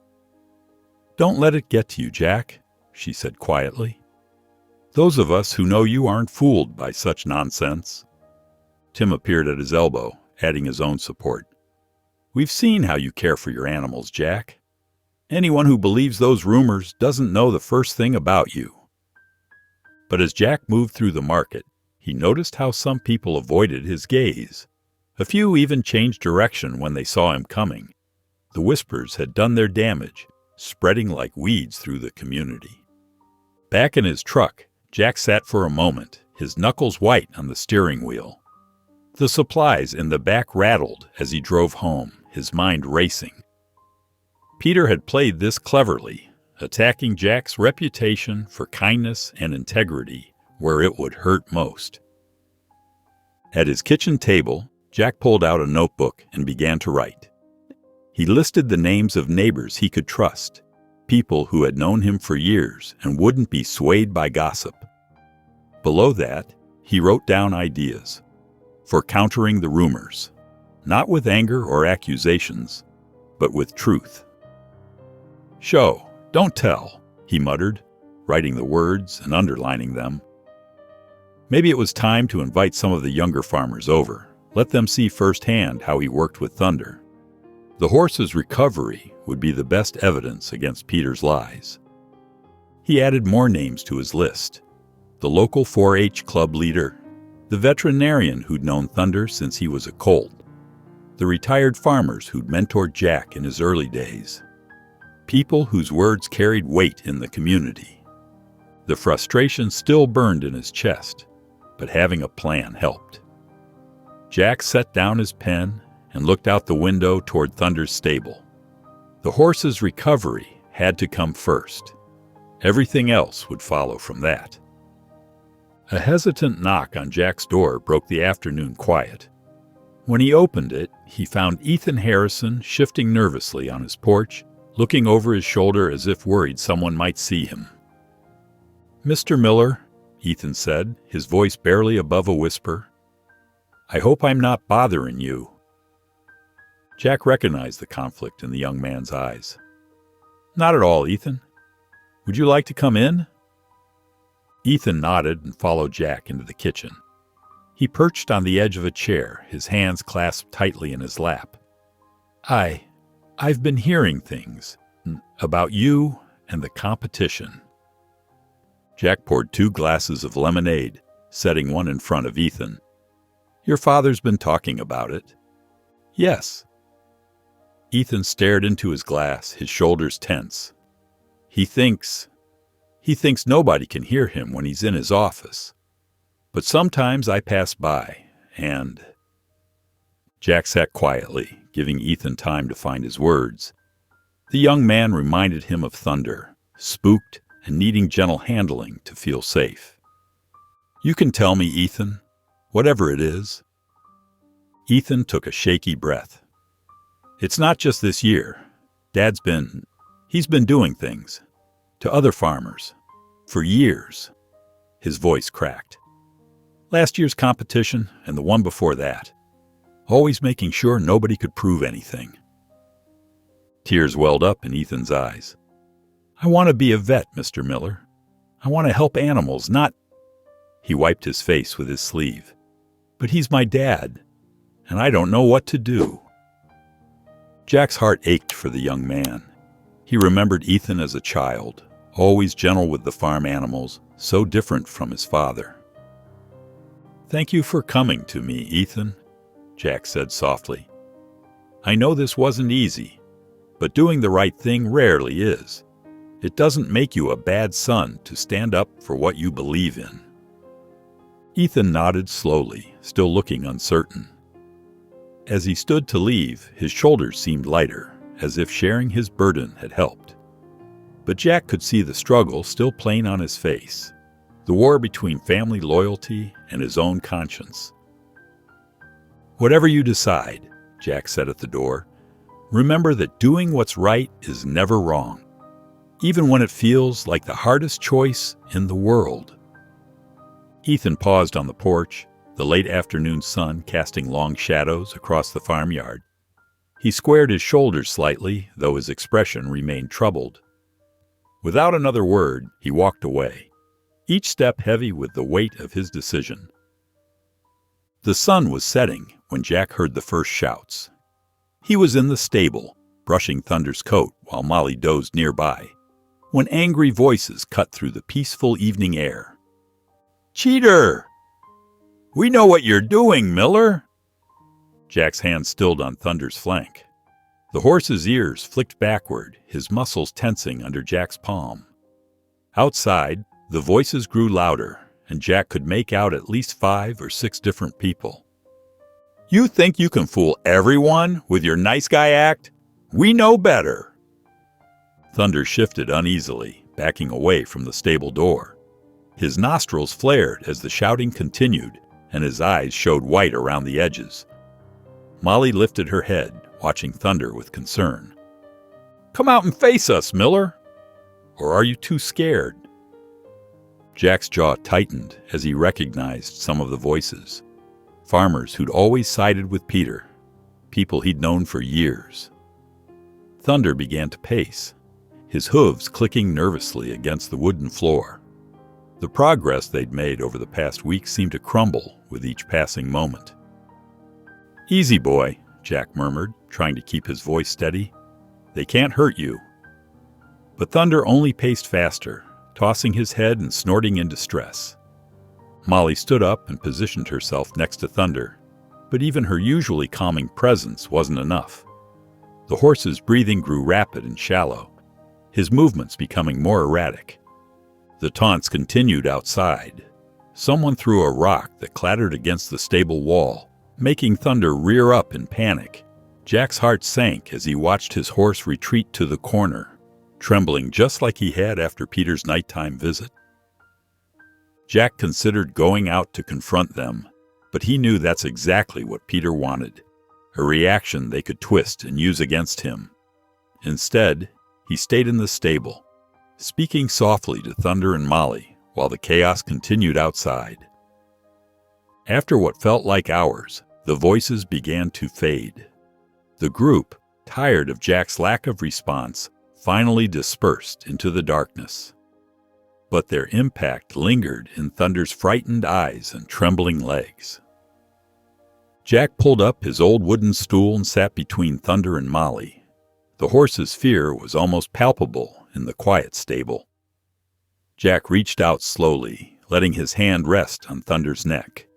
"Don't let it get to you, Jack," she said quietly. "Those of us who know you aren't fooled by such nonsense." Tim appeared at his elbow, adding his own support. "We've seen how you care for your animals, Jack. Anyone who believes those rumors doesn't know the first thing about you." But as Jack moved through the market, he noticed how some people avoided his gaze. A few even changed direction when they saw him coming. The whispers had done their damage, spreading like weeds through the community. Back in his truck, Jack sat for a moment, his knuckles white on the steering wheel. The supplies in the back rattled as he drove home, his mind racing. Peter had played this cleverly, attacking Jack's reputation for kindness and integrity where it would hurt most. At his kitchen table, Jack pulled out a notebook and began to write. He listed the names of neighbors he could trust, people who had known him for years and wouldn't be swayed by gossip. Below that, he wrote down ideas for countering the rumors, not with anger or accusations, but with truth. "Show, don't tell," he muttered, writing the words and underlining them. Maybe it was time to invite some of the younger farmers over, let them see firsthand how he worked with Thunder. The horse's recovery would be the best evidence against Peter's lies. He added more names to his list: the local 4-H club leader, the veterinarian who'd known Thunder since he was a colt, the retired farmers who'd mentored Jack in his early days. People whose words carried weight in the community. The frustration still burned in his chest, but having a plan helped. Jack set down his pen and looked out the window toward Thunder's stable. The horse's recovery had to come first. Everything else would follow from that. A hesitant knock on Jack's door broke the afternoon quiet. When he opened it, he found Ethan Harrison shifting nervously on his porch, looking over his shoulder as if worried someone might see him. "Mr. Miller," Ethan said, his voice barely above a whisper, "I hope I'm not bothering you." Jack recognized the conflict in the young man's eyes. "Not at all, Ethan. Would you like to come in?" Ethan nodded and followed Jack into the kitchen. He perched on the edge of a chair, his hands clasped tightly in his lap. I've been hearing things about you and the competition." Jack poured 2 glasses of lemonade, setting one in front of Ethan. "Your father's been talking about it." "Yes." Ethan stared into his glass, his shoulders tense. He thinks nobody can hear him when he's in his office. But sometimes I pass by, and..." Jack sat quietly, giving Ethan time to find his words. The young man reminded him of Thunder, spooked and needing gentle handling to feel safe. "You can tell me, Ethan, whatever it is." Ethan took a shaky breath. "It's not just this year. He's been doing things to other farmers for years." His voice cracked. "Last year's competition and the one before that. Always making sure nobody could prove anything." Tears welled up in Ethan's eyes. "I want to be a vet, Mr. Miller. I want to help animals, not—" He wiped his face with his sleeve. "But he's my dad, and I don't know what to do." Jack's heart ached for the young man. He remembered Ethan as a child, always gentle with the farm animals, so different from his father. "Thank you for coming to me, Ethan," Jack said softly. "I know this wasn't easy, but doing the right thing rarely is. It doesn't make you a bad son to stand up for what you believe in." Ethan nodded slowly, still looking uncertain. As he stood to leave, his shoulders seemed lighter, as if sharing his burden had helped. But Jack could see the struggle still plain on his face, the war between family loyalty and his own conscience. "Whatever you decide," Jack said at the door, "remember that doing what's right is never wrong, even when it feels like the hardest choice in the world." Ethan paused on the porch, the late afternoon sun casting long shadows across the farmyard. He squared his shoulders slightly, though his expression remained troubled. Without another word, he walked away, each step heavy with the weight of his decision. The sun was setting when Jack heard the first shouts. He was in the stable, brushing Thunder's coat while Molly dozed nearby, when angry voices cut through the peaceful evening air. "Cheater! We know what you're doing, Miller!" Jack's hand stilled on Thunder's flank. The horse's ears flicked backward, his muscles tensing under Jack's palm. Outside, the voices grew louder, and Jack could make out at least 5 or 6 different people. "You think you can fool everyone with your nice guy act? We know better!" Thunder shifted uneasily, backing away from the stable door. His nostrils flared as the shouting continued, and his eyes showed white around the edges. Molly lifted her head, watching Thunder with concern. "Come out and face us, Miller! Or are you too scared?" Jack's jaw tightened as he recognized some of the voices. Farmers who'd always sided with Peter, people he'd known for years. Thunder began to pace, his hooves clicking nervously against the wooden floor. The progress they'd made over the past week seemed to crumble with each passing moment. "Easy, boy," Jack murmured, trying to keep his voice steady. "They can't hurt you." But Thunder only paced faster, tossing his head and snorting in distress. Molly stood up and positioned herself next to Thunder, but even her usually calming presence wasn't enough. The horse's breathing grew rapid and shallow, his movements becoming more erratic. The taunts continued outside. Someone threw a rock that clattered against the stable wall, making Thunder rear up in panic. Jack's heart sank as he watched his horse retreat to the corner, trembling just like he had after Peter's nighttime visit. Jack considered going out to confront them, but he knew that's exactly what Peter wanted, a reaction they could twist and use against him. Instead, he stayed in the stable, speaking softly to Thunder and Molly while the chaos continued outside. After what felt like hours, the voices began to fade. The group, tired of Jack's lack of response, finally dispersed into the darkness. But their impact lingered in Thunder's frightened eyes and trembling legs. Jack pulled up his old wooden stool and sat between Thunder and Molly. The horse's fear was almost palpable in the quiet stable. Jack reached out slowly, letting his hand rest on Thunder's neck.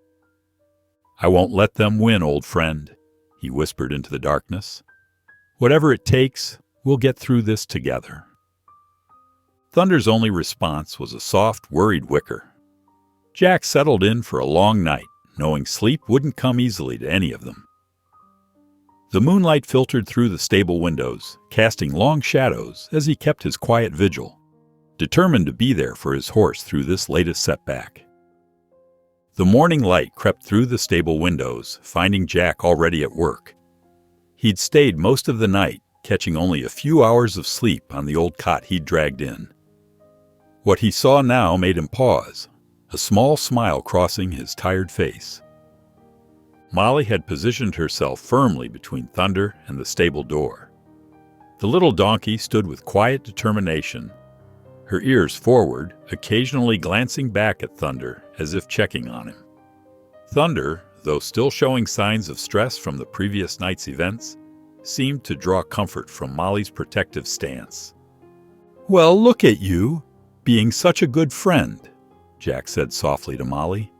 "I won't let them win, old friend," he whispered into the darkness. "Whatever it takes, we'll get through this together." Thunder's only response was a soft, worried whicker. Jack settled in for a long night, knowing sleep wouldn't come easily to any of them. The moonlight filtered through the stable windows, casting long shadows as he kept his quiet vigil, determined to be there for his horse through this latest setback. The morning light crept through the stable windows, finding Jack already at work. He'd stayed most of the night, catching only a few hours of sleep on the old cot he'd dragged in. What he saw now made him pause, a small smile crossing his tired face. Molly had positioned herself firmly between Thunder and the stable door. The little donkey stood with quiet determination, her ears forward, occasionally glancing back at Thunder as if checking on him. Thunder, though still showing signs of stress from the previous night's events, seemed to draw comfort from Molly's protective stance. "Well, look at you, being such a good friend," Jack said softly to Molly.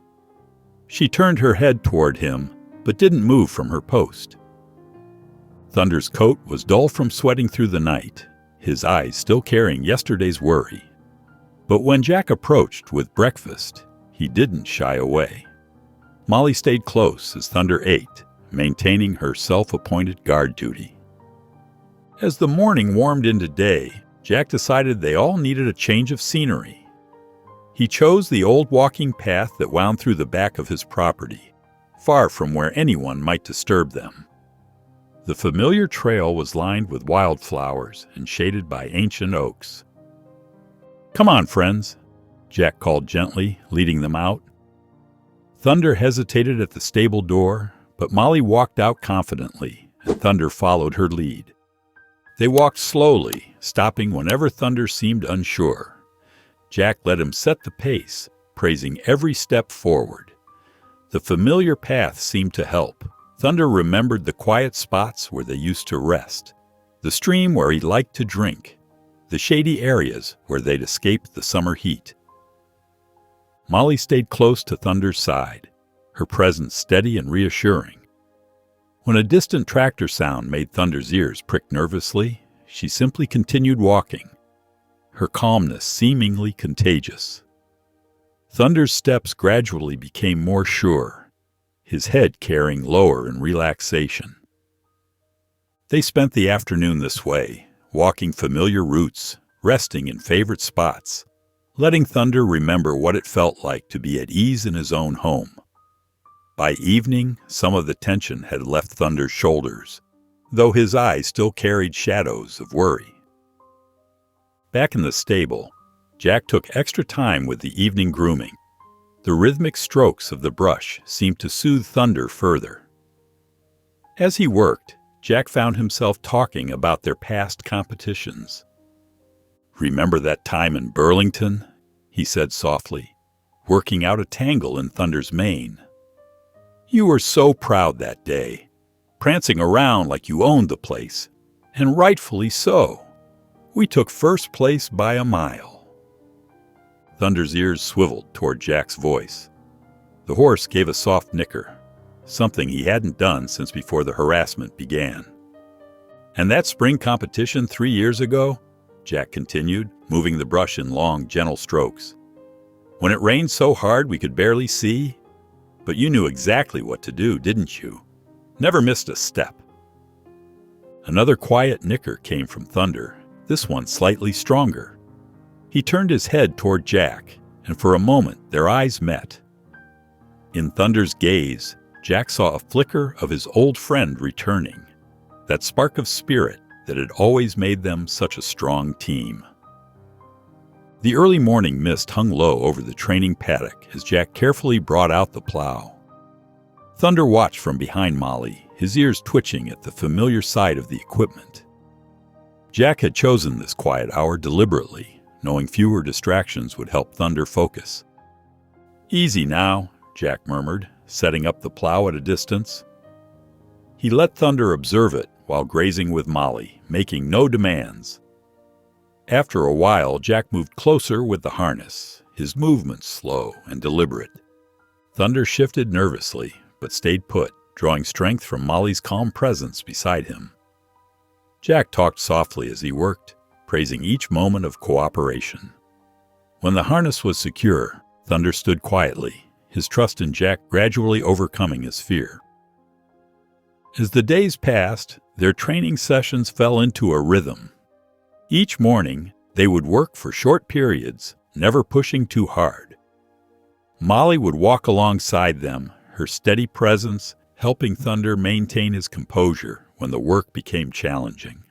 She turned her head toward him, but didn't move from her post. Thunder's coat was dull from sweating through the night, his eyes still carrying yesterday's worry. But when Jack approached with breakfast, he didn't shy away. Molly stayed close as Thunder ate, maintaining her self-appointed guard duty. As the morning warmed into day, Jack decided they all needed a change of scenery. He chose the old walking path that wound through the back of his property, far from where anyone might disturb them. The familiar trail was lined with wildflowers and shaded by ancient oaks. "Come on, friends," Jack called gently, leading them out. Thunder hesitated at the stable door, but Molly walked out confidently, and Thunder followed her lead. They walked slowly, stopping whenever Thunder seemed unsure. Jack let him set the pace, praising every step forward. The familiar path seemed to help. Thunder remembered the quiet spots where they used to rest, the stream where he liked to drink, the shady areas where they'd escaped the summer heat. Molly stayed close to Thunder's side, her presence steady and reassuring. When a distant tractor sound made Thunder's ears prick nervously, she simply continued walking, her calmness seemingly contagious. Thunder's steps gradually became more sure, his head carrying lower in relaxation. They spent the afternoon this way, walking familiar routes, resting in favorite spots, letting Thunder remember what it felt like to be at ease in his own home. By evening, some of the tension had left Thunder's shoulders, though his eyes still carried shadows of worry. Back in the stable, Jack took extra time with the evening grooming. The rhythmic strokes of the brush seemed to soothe Thunder further. As he worked, Jack found himself talking about their past competitions. "Remember that time in Burlington?" he said softly, working out a tangle in Thunder's mane. "You were so proud that day, prancing around like you owned the place, and rightfully so. We took first place by a mile." Thunder's ears swiveled toward Jack's voice. The horse gave a soft nicker, something he hadn't done since before the harassment began. "And that spring competition 3 years ago?" Jack continued, moving the brush in long, gentle strokes. "When it rained so hard we could barely see? But you knew exactly what to do, didn't you? Never missed a step." Another quiet nicker came from Thunder, this one slightly stronger. He turned his head toward Jack, and for a moment their eyes met. In Thunder's gaze, Jack saw a flicker of his old friend returning, that spark of spirit that had always made them such a strong team. The early morning mist hung low over the training paddock as Jack carefully brought out the plow. Thunder watched from behind Molly, his ears twitching at the familiar sight of the equipment. Jack had chosen this quiet hour deliberately, knowing fewer distractions would help Thunder focus. "Easy now," Jack murmured, setting up the plow at a distance. He let Thunder observe it while grazing with Molly, making no demands. After a while, Jack moved closer with the harness, his movements slow and deliberate. Thunder shifted nervously, but stayed put, drawing strength from Molly's calm presence beside him. Jack talked softly as he worked, praising each moment of cooperation. When the harness was secure, Thunder stood quietly, his trust in Jack gradually overcoming his fear. As the days passed, their training sessions fell into a rhythm. Each morning, they would work for short periods, never pushing too hard. Molly would walk alongside them, her steady presence helping Thunder maintain his composure when the work became challenging.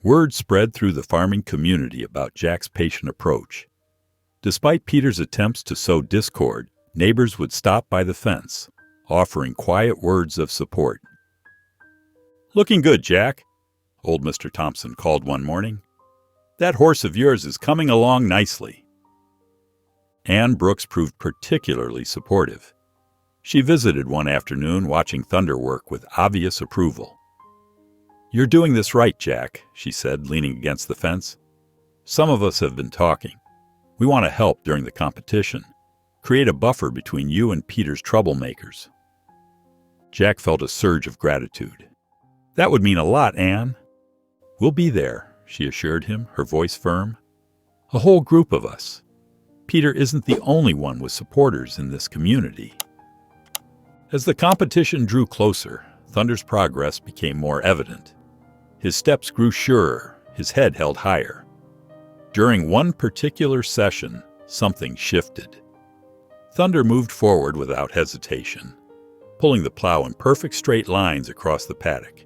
Word spread through the farming community about Jack's patient approach. Despite Peter's attempts to sow discord, neighbors would stop by the fence, offering quiet words of support. "Looking good, Jack," old Mr. Thompson called one morning. "That horse of yours is coming along nicely." Ann Brooks proved particularly supportive. She visited one afternoon watching Thunder work with obvious approval. "You're doing this right, Jack," she said, leaning against the fence. "Some of us have been talking. We want to help during the competition, create a buffer between you and Peter's troublemakers." Jack felt a surge of gratitude. "That would mean a lot, Ann." "We'll be there," she assured him, her voice firm. "A whole group of us. Peter isn't the only one with supporters in this community." As the competition drew closer, Thunder's progress became more evident. His steps grew surer, his head held higher. During one particular session, something shifted. Thunder moved forward without hesitation, pulling the plow in perfect straight lines across the paddock.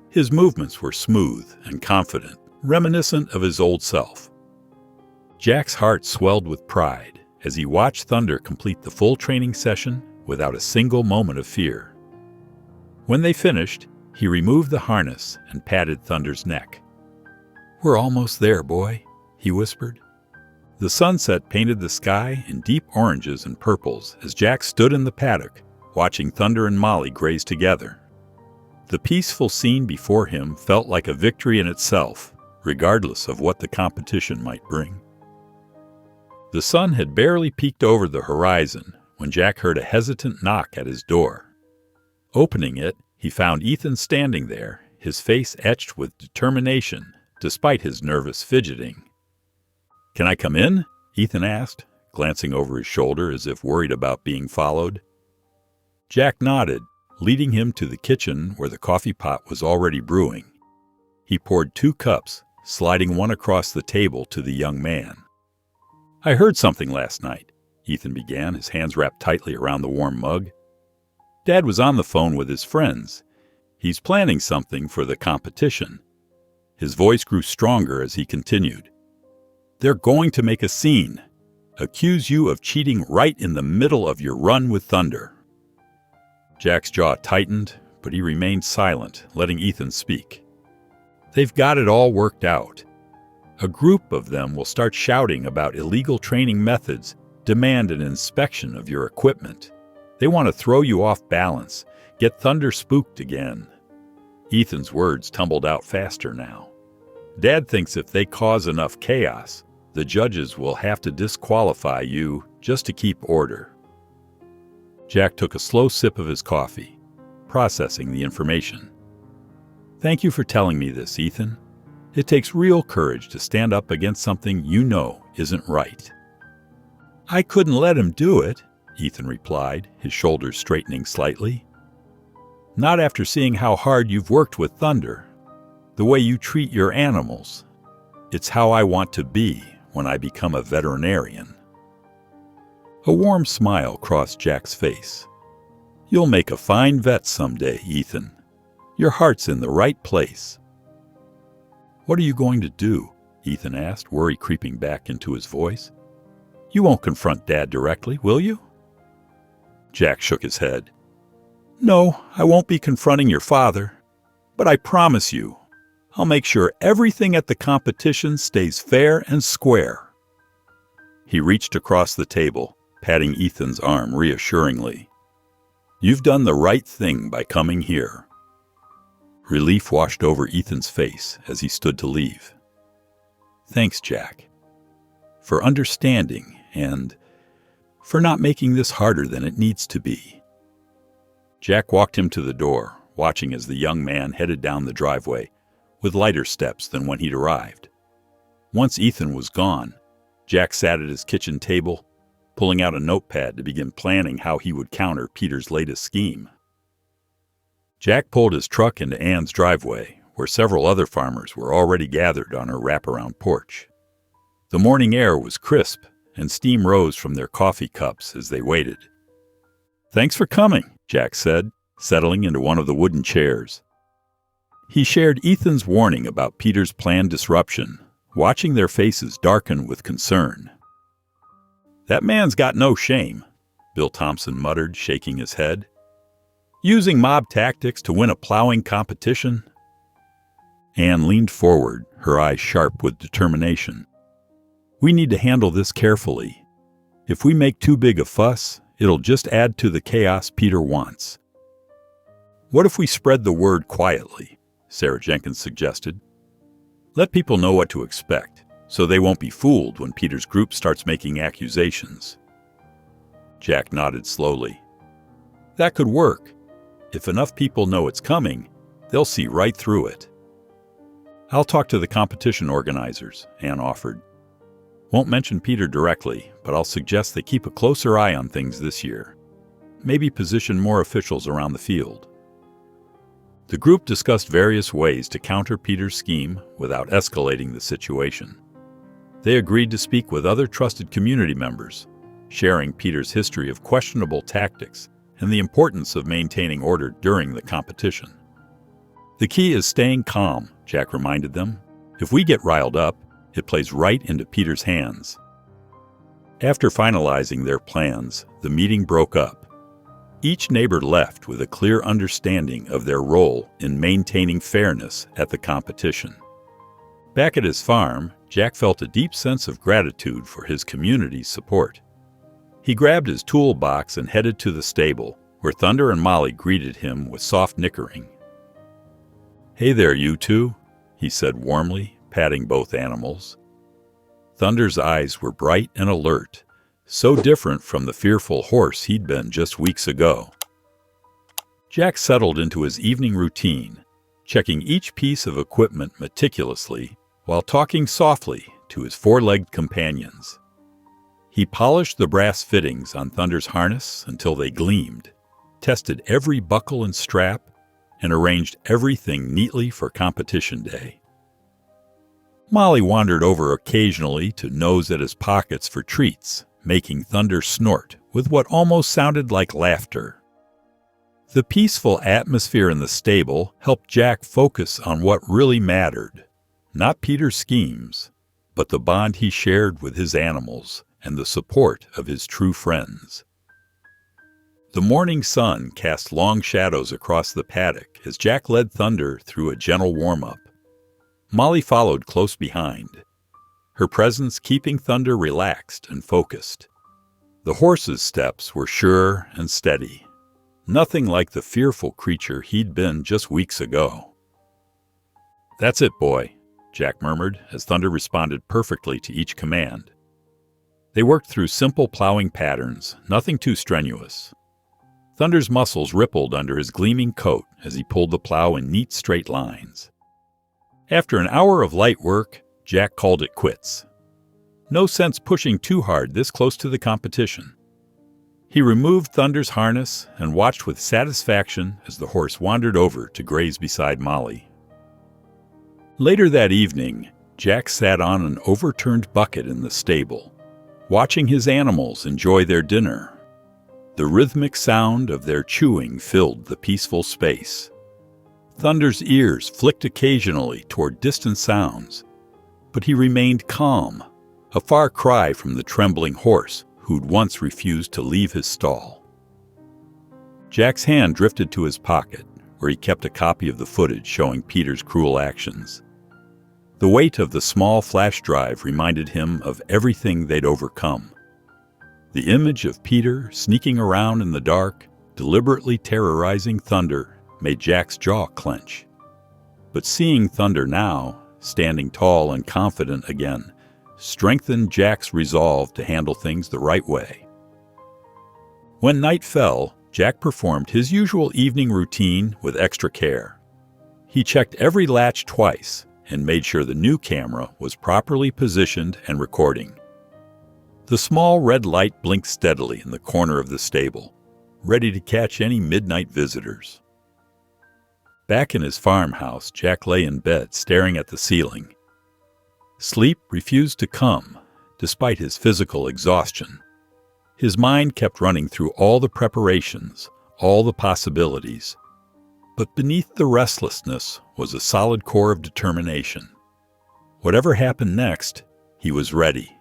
His movements were smooth and confident, reminiscent of his old self. Jack's heart swelled with pride as he watched Thunder complete the full training session without a single moment of fear. When they finished, he removed the harness and patted Thunder's neck. "We're almost there, boy," he whispered. The sunset painted the sky in deep oranges and purples as Jack stood in the paddock, watching Thunder and Molly graze together. The peaceful scene before him felt like a victory in itself, regardless of what the competition might bring. The sun had barely peeked over the horizon when Jack heard a hesitant knock at his door. Opening it, he found Ethan standing there, his face etched with determination, despite his nervous fidgeting. "Can I come in?" Ethan asked, glancing over his shoulder as if worried about being followed. Jack nodded, leading him to the kitchen where the coffee pot was already brewing. He poured 2 cups, sliding one across the table to the young man. "I heard something last night," Ethan began, his hands wrapped tightly around the warm mug. "Dad was on the phone with his friends. He's planning something for the competition." His voice grew stronger as he continued. "They're going to make a scene, accuse you of cheating right in the middle of your run with Thunder." Jack's jaw tightened, but he remained silent, letting Ethan speak. "They've got it all worked out. A group of them will start shouting about illegal training methods, demand an inspection of your equipment. They want to throw you off balance, get Thunder spooked again." Ethan's words tumbled out faster now. "Dad thinks if they cause enough chaos, the judges will have to disqualify you just to keep order." Jack took a slow sip of his coffee, processing the information. "Thank you for telling me this, Ethan. It takes real courage to stand up against something you know isn't right." "I couldn't let him do it," Ethan replied, his shoulders straightening slightly. "Not after seeing how hard you've worked with Thunder, the way you treat your animals. It's how I want to be when I become a veterinarian." A warm smile crossed Jack's face. "You'll make a fine vet someday, Ethan. Your heart's in the right place." "What are you going to do?" Ethan asked, worry creeping back into his voice. "You won't confront Dad directly, will you?" Jack shook his head. "No, I won't be confronting your father. But I promise you, I'll make sure everything at the competition stays fair and square." He reached across the table, patting Ethan's arm reassuringly. "You've done the right thing by coming here." Relief washed over Ethan's face as he stood to leave. "Thanks, Jack, for understanding and for not making this harder than it needs to be." Jack walked him to the door, watching as the young man headed down the driveway with lighter steps than when he'd arrived. Once Ethan was gone, Jack sat at his kitchen table, pulling out a notepad to begin planning how he would counter Peter's latest scheme. Jack pulled his truck into Ann's driveway, where several other farmers were already gathered on her wraparound porch. The morning air was crisp, and steam rose from their coffee cups as they waited. "Thanks for coming," Jack said, settling into one of the wooden chairs. He shared Ethan's warning about Peter's planned disruption, watching their faces darken with concern. "That man's got no shame," Bill Thompson muttered, shaking his head. "Using mob tactics to win a plowing competition?" Ann leaned forward, her eyes sharp with determination. "We need to handle this carefully. If we make too big a fuss, it'll just add to the chaos Peter wants." "What if we spread the word quietly?" Sarah Jenkins suggested. "Let people know what to expect, so they won't be fooled when Peter's group starts making accusations." Jack nodded slowly. "That could work. If enough people know it's coming, they'll see right through it." "I'll talk to the competition organizers," Ann offered. "Won't mention Peter directly, but I'll suggest they keep a closer eye on things this year. Maybe position more officials around the field." The group discussed various ways to counter Peter's scheme without escalating the situation. They agreed to speak with other trusted community members, sharing Peter's history of questionable tactics and the importance of maintaining order during the competition. "The key is staying calm," Jack reminded them. "If we get riled up, it plays right into Peter's hands." After finalizing their plans, the meeting broke up. Each neighbor left with a clear understanding of their role in maintaining fairness at the competition. Back at his farm, Jack felt a deep sense of gratitude for his community's support. He grabbed his toolbox and headed to the stable, where Thunder and Molly greeted him with soft nickering. "Hey there, you two," he said warmly, patting both animals. Thunder's eyes were bright and alert, so different from the fearful horse he'd been just weeks ago. Jack settled into his evening routine, checking each piece of equipment meticulously while talking softly to his four-legged companions. He polished the brass fittings on Thunder's harness until they gleamed, tested every buckle and strap, and arranged everything neatly for competition day. Molly wandered over occasionally to nose at his pockets for treats, making Thunder snort with what almost sounded like laughter. The peaceful atmosphere in the stable helped Jack focus on what really mattered, not Peter's schemes, but the bond he shared with his animals and the support of his true friends. The morning sun cast long shadows across the paddock as Jack led Thunder through a gentle warm-up. Molly followed close behind, her presence keeping Thunder relaxed and focused. The horse's steps were sure and steady, nothing like the fearful creature he'd been just weeks ago. "That's it, boy," Jack murmured as Thunder responded perfectly to each command. They worked through simple plowing patterns, nothing too strenuous. Thunder's muscles rippled under his gleaming coat as he pulled the plow in neat straight lines. After an hour of light work, Jack called it quits. No sense pushing too hard this close to the competition. He removed Thunder's harness and watched with satisfaction as the horse wandered over to graze beside Molly. Later that evening, Jack sat on an overturned bucket in the stable, watching his animals enjoy their dinner. The rhythmic sound of their chewing filled the peaceful space. Thunder's ears flicked occasionally toward distant sounds, but he remained calm, a far cry from the trembling horse who'd once refused to leave his stall. Jack's hand drifted to his pocket, where he kept a copy of the footage showing Peter's cruel actions. The weight of the small flash drive reminded him of everything they'd overcome. The image of Peter sneaking around in the dark, deliberately terrorizing Thunder, made Jack's jaw clench. But seeing Thunder now, standing tall and confident again, strengthened Jack's resolve to handle things the right way. When night fell, Jack performed his usual evening routine with extra care. He checked every latch twice and made sure the new camera was properly positioned and recording. The small red light blinked steadily in the corner of the stable, ready to catch any midnight visitors. Back in his farmhouse, Jack lay in bed, staring at the ceiling. Sleep refused to come, despite his physical exhaustion. His mind kept running through all the preparations, all the possibilities. But beneath the restlessness was a solid core of determination. Whatever happened next, he was ready.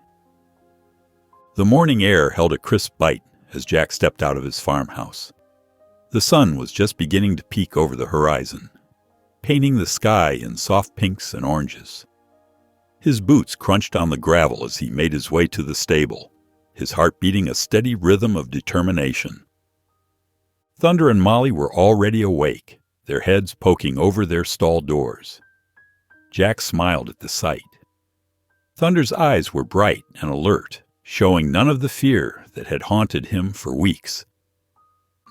The morning air held a crisp bite as Jack stepped out of his farmhouse. The sun was just beginning to peek over the horizon, painting the sky in soft pinks and oranges. His boots crunched on the gravel as he made his way to the stable, his heart beating a steady rhythm of determination. Thunder and Molly were already awake, their heads poking over their stall doors. Jack smiled at the sight. Thunder's eyes were bright and alert, showing none of the fear that had haunted him for weeks.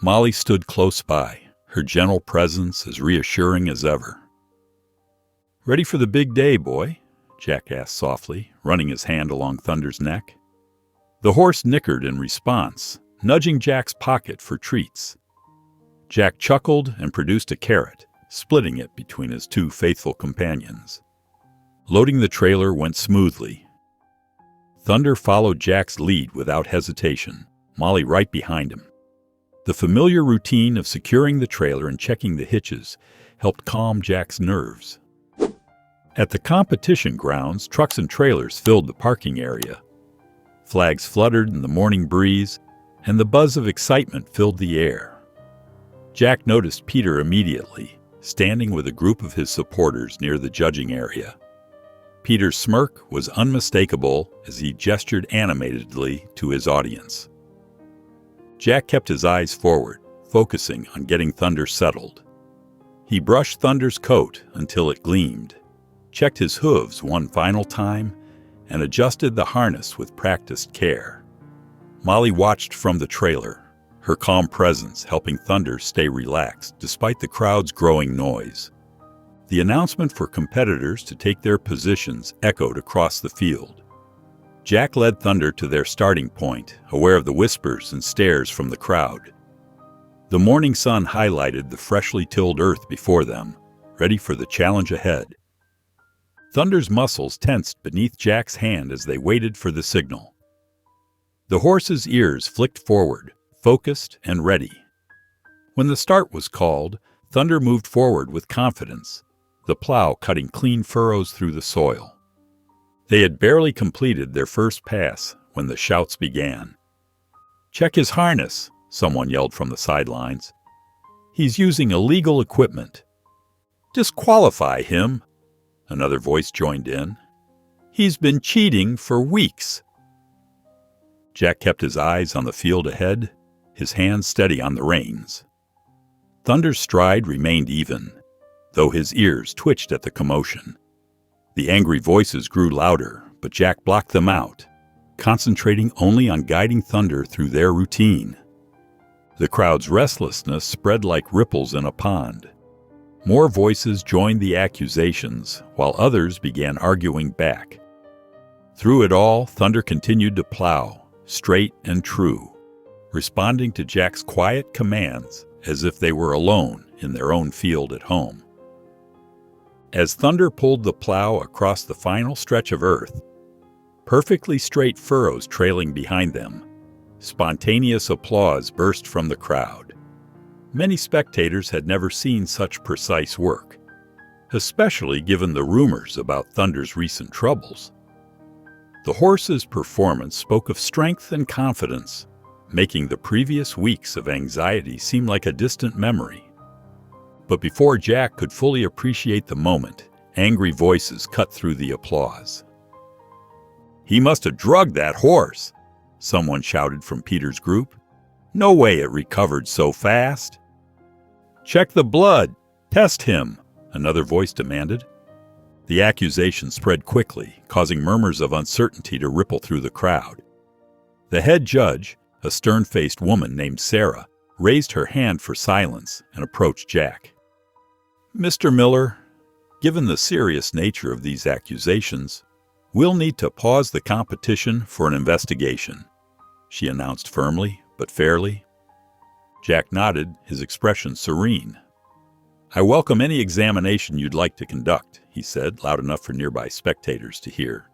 Molly stood close by, her gentle presence as reassuring as ever. "Ready for the big day, boy?" Jack asked softly, running his hand along Thunder's neck. The horse nickered in response, nudging Jack's pocket for treats. Jack chuckled and produced a carrot, splitting it between his two faithful companions. Loading the trailer went smoothly. Thunder followed Jack's lead without hesitation, Molly right behind him. The familiar routine of securing the trailer and checking the hitches helped calm Jack's nerves. At the competition grounds, trucks and trailers filled the parking area. Flags fluttered in the morning breeze, and the buzz of excitement filled the air. Jack noticed Peter immediately, standing with a group of his supporters near the judging area. Peter's smirk was unmistakable as he gestured animatedly to his audience. Jack kept his eyes forward, focusing on getting Thunder settled. He brushed Thunder's coat until it gleamed, checked his hooves one final time, and adjusted the harness with practiced care. Molly watched from the trailer, her calm presence helping Thunder stay relaxed despite the crowd's growing noise. The announcement for competitors to take their positions echoed across the field. Jack led Thunder to their starting point, aware of the whispers and stares from the crowd. The morning sun highlighted the freshly tilled earth before them, ready for the challenge ahead. Thunder's muscles tensed beneath Jack's hand as they waited for the signal. The horse's ears flicked forward, focused and ready. When the start was called, Thunder moved forward with confidence, the plow cutting clean furrows through the soil. They had barely completed their first pass when the shouts began. "Check his harness," someone yelled from the sidelines. "He's using illegal equipment." "Disqualify him," another voice joined in. "He's been cheating for weeks." Jack kept his eyes on the field ahead, his hands steady on the reins. Thunder's stride remained even, though his ears twitched at the commotion. The angry voices grew louder, but Jack blocked them out, concentrating only on guiding Thunder through their routine. The crowd's restlessness spread like ripples in a pond. More voices joined the accusations, while others began arguing back. Through it all, Thunder continued to plow, straight and true, responding to Jack's quiet commands as if they were alone in their own field at home. As Thunder pulled the plow across the final stretch of earth, perfectly straight furrows trailing behind them, spontaneous applause burst from the crowd. Many spectators had never seen such precise work, especially given the rumors about Thunder's recent troubles. The horse's performance spoke of strength and confidence, making the previous weeks of anxiety seem like a distant memory. But before Jack could fully appreciate the moment, angry voices cut through the applause. "He must have drugged that horse," someone shouted from Peter's group. "No way it recovered so fast." "Check the blood! Test him!" another voice demanded. The accusation spread quickly, causing murmurs of uncertainty to ripple through the crowd. The head judge, a stern-faced woman named Sarah, raised her hand for silence and approached Jack. "Mr. Miller, given the serious nature of these accusations, we'll need to pause the competition for an investigation," she announced firmly but fairly. Jack nodded, his expression serene. "I welcome any examination you'd like to conduct," he said, loud enough for nearby spectators to hear.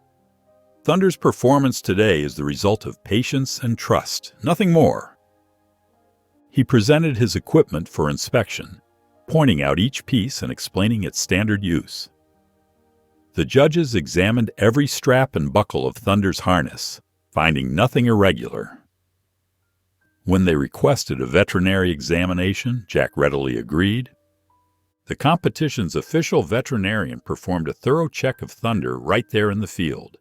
"Thunder's performance today is the result of patience and trust, nothing more." He presented his equipment for inspection, pointing out each piece and explaining its standard use. The judges examined every strap and buckle of Thunder's harness, finding nothing irregular. When they requested a veterinary examination, Jack readily agreed. The competition's official veterinarian performed a thorough check of Thunder right there in the field.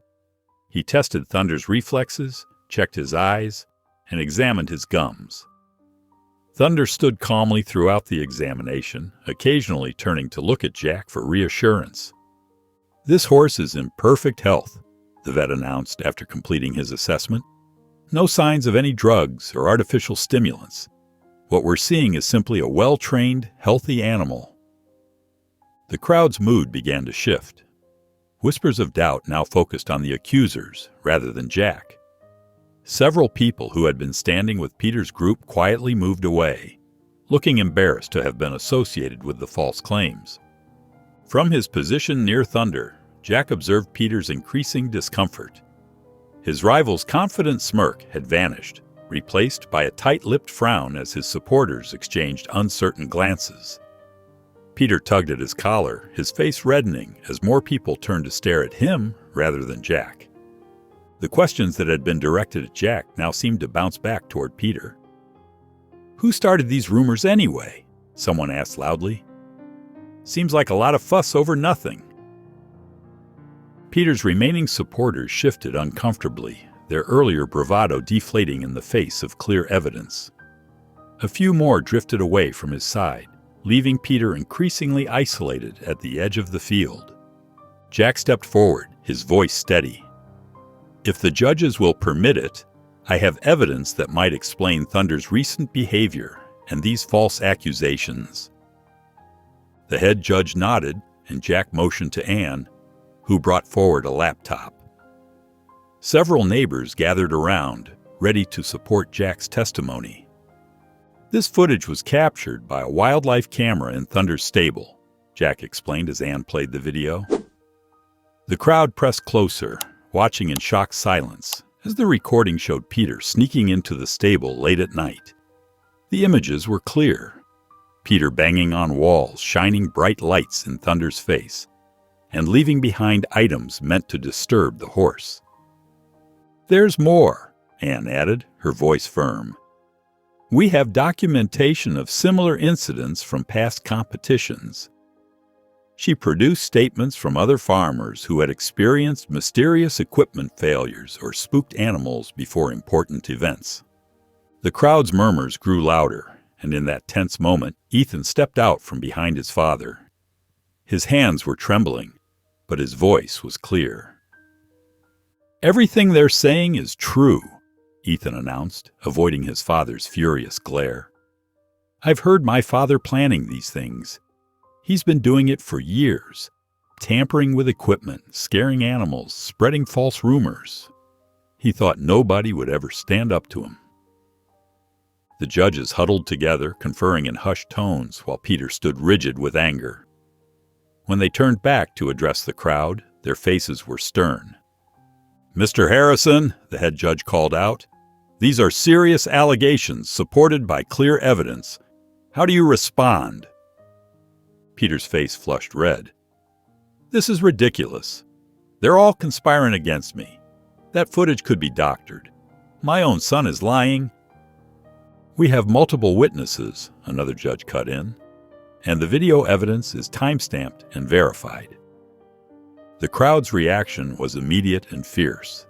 He tested Thunder's reflexes, checked his eyes, and examined his gums. Thunder stood calmly throughout the examination, occasionally turning to look at Jack for reassurance. "This horse is in perfect health," the vet announced after completing his assessment. "No signs of any drugs or artificial stimulants. What we're seeing is simply a well-trained, healthy animal." The crowd's mood began to shift. Whispers of doubt now focused on the accusers rather than Jack. Several people who had been standing with Peter's group quietly moved away, looking embarrassed to have been associated with the false claims. From his position near Thunder, Jack observed Peter's increasing discomfort. His rival's confident smirk had vanished, replaced by a tight-lipped frown as his supporters exchanged uncertain glances. Peter tugged at his collar, his face reddening as more people turned to stare at him rather than Jack. The questions that had been directed at Jack now seemed to bounce back toward Peter. "Who started these rumors anyway?" someone asked loudly. "Seems like a lot of fuss over nothing." Peter's remaining supporters shifted uncomfortably, their earlier bravado deflating in the face of clear evidence. A few more drifted away from his side, leaving Peter increasingly isolated at the edge of the field. Jack stepped forward, his voice steady. "If the judges will permit it, I have evidence that might explain Thunder's recent behavior and these false accusations." The head judge nodded, and Jack motioned to Anne, who brought forward a laptop. Several neighbors gathered around, ready to support Jack's testimony. "This footage was captured by a wildlife camera in Thunder's stable," Jack explained as Anne played the video. The crowd pressed closer, watching in shocked silence as the recording showed Peter sneaking into the stable late at night. The images were clear. Peter banging on walls, shining bright lights in Thunder's face, and leaving behind items meant to disturb the horse. "There's more," Anne added, her voice firm. "We have documentation of similar incidents from past competitions." She produced statements from other farmers who had experienced mysterious equipment failures or spooked animals before important events. The crowd's murmurs grew louder, and in that tense moment, Ethan stepped out from behind his father. His hands were trembling, but his voice was clear. "Everything they're saying is true," Ethan announced, avoiding his father's furious glare. "I've heard my father planning these things. He's been doing it for years, tampering with equipment, scaring animals, spreading false rumors. He thought nobody would ever stand up to him." The judges huddled together, conferring in hushed tones, while Peter stood rigid with anger. When they turned back to address the crowd, their faces were stern. "Mr. Harrison," the head judge called out, "these are serious allegations supported by clear evidence. How do you respond?" Peter's face flushed red. "This is ridiculous. They're all conspiring against me. That footage could be doctored. My own son is lying." "We have multiple witnesses," another judge cut in, "and the video evidence is time-stamped and verified." The crowd's reaction was immediate and fierce.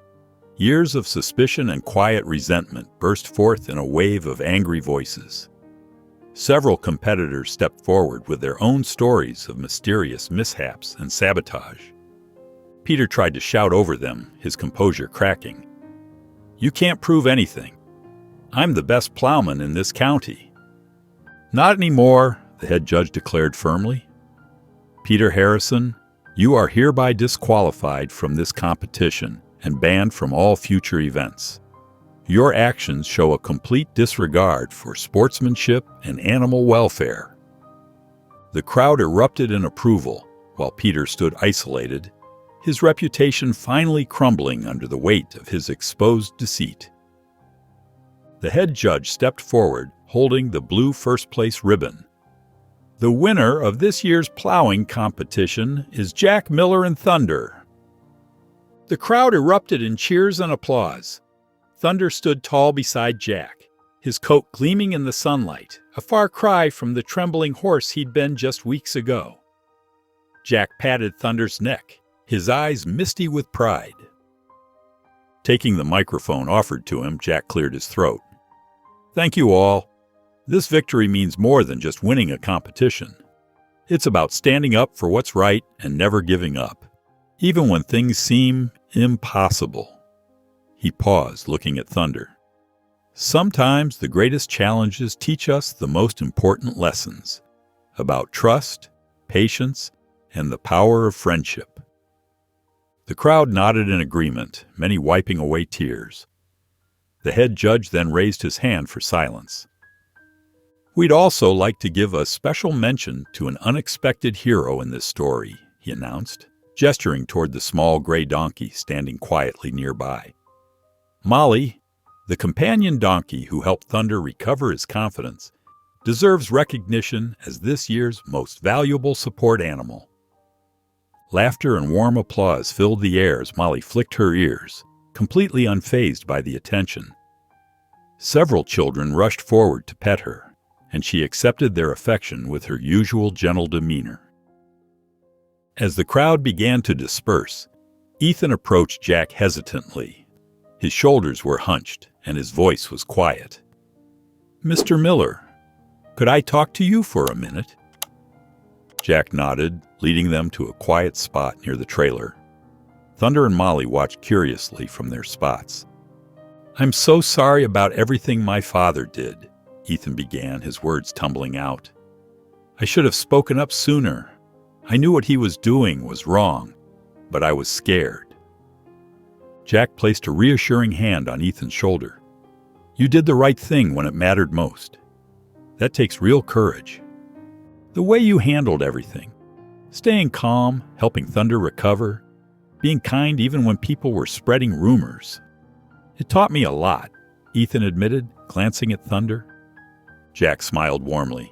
Years of suspicion and quiet resentment burst forth in a wave of angry voices. Several competitors stepped forward with their own stories of mysterious mishaps and sabotage. Peter tried to shout over them, his composure cracking. "You can't prove anything. I'm the best plowman in this county." "Not anymore," the head judge declared firmly. "Peter Harrison, you are hereby disqualified from this competition and banned from all future events. Your actions show a complete disregard for sportsmanship and animal welfare." The crowd erupted in approval, while Peter stood isolated, his reputation finally crumbling under the weight of his exposed deceit. The head judge stepped forward, holding the blue first-place ribbon. The winner of this year's plowing competition is Jack Miller and Thunder. The crowd erupted in cheers and applause. Thunder stood tall beside Jack, his coat gleaming in the sunlight, a far cry from the trembling horse he'd been just weeks ago. Jack patted Thunder's neck, his eyes misty with pride. Taking the microphone offered to him, Jack cleared his throat. "Thank you all. This victory means more than just winning a competition. It's about standing up for what's right and never giving up, even when things seem impossible." He paused, looking at Thunder. "Sometimes the greatest challenges teach us the most important lessons about trust, patience, and the power of friendship." The crowd nodded in agreement, many wiping away tears. The head judge then raised his hand for silence. "We'd also like to give a special mention to an unexpected hero in this story," he announced, gesturing toward the small gray donkey standing quietly nearby. "Molly, the companion donkey who helped Thunder recover his confidence, deserves recognition as this year's most valuable support animal." Laughter and warm applause filled the air as Molly flicked her ears, completely unfazed by the attention. Several children rushed forward to pet her, and she accepted their affection with her usual gentle demeanor. As the crowd began to disperse, Ethan approached Jack hesitantly. His shoulders were hunched, and his voice was quiet. "Mr. Miller, could I talk to you for a minute?" Jack nodded, leading them to a quiet spot near the trailer. Thunder and Molly watched curiously from their spots. "I'm so sorry about everything my father did," Ethan began, his words tumbling out. "I should have spoken up sooner. I knew what he was doing was wrong, but I was scared." Jack placed a reassuring hand on Ethan's shoulder. "You did the right thing when it mattered most. That takes real courage. The way you handled everything, staying calm, helping Thunder recover, being kind even when people were spreading rumors. It taught me a lot," Ethan admitted, glancing at Thunder. Jack smiled warmly.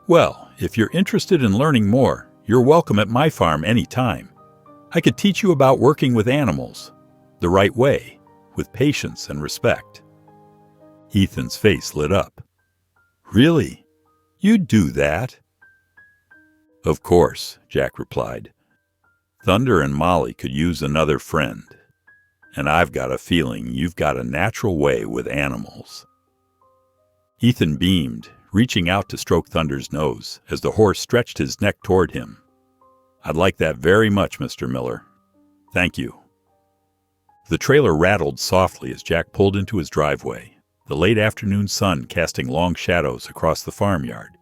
"Well, if you're interested in learning more, you're welcome at my farm any time. I could teach you about working with animals, the right way, with patience and respect." Ethan's face lit up. "Really? You'd do that?" "Of course," Jack replied. "Thunder and Molly could use another friend, and I've got a feeling you've got a natural way with animals." Ethan beamed, reaching out to stroke Thunder's nose as the horse stretched his neck toward him. "I'd like that very much, Mr. Miller. Thank you." The trailer rattled softly as Jack pulled into his driveway, the late afternoon sun casting long shadows across the farmyard.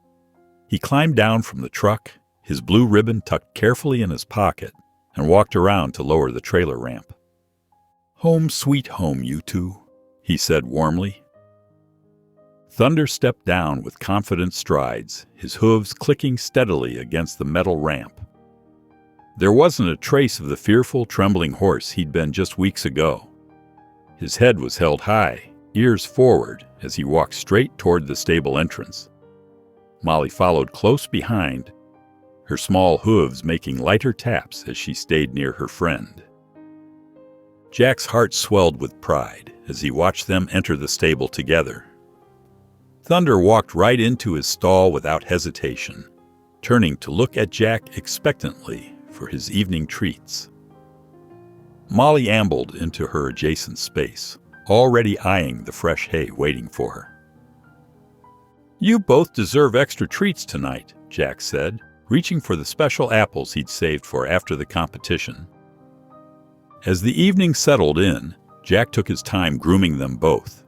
He climbed down from the truck, his blue ribbon tucked carefully in his pocket, and walked around to lower the trailer ramp. "Home sweet home, you two," he said warmly. Thunder stepped down with confident strides, his hooves clicking steadily against the metal ramp. There wasn't a trace of the fearful, trembling horse he'd been just weeks ago. His head was held high, ears forward, as he walked straight toward the stable entrance. Molly followed close behind, her small hooves making lighter taps as she stayed near her friend. Jack's heart swelled with pride as he watched them enter the stable together. Thunder walked right into his stall without hesitation, turning to look at Jack expectantly for his evening treats. Molly ambled into her adjacent space, already eyeing the fresh hay waiting for her. "You both deserve extra treats tonight," Jack said, reaching for the special apples he'd saved for after the competition. As the evening settled in, Jack took his time grooming them both.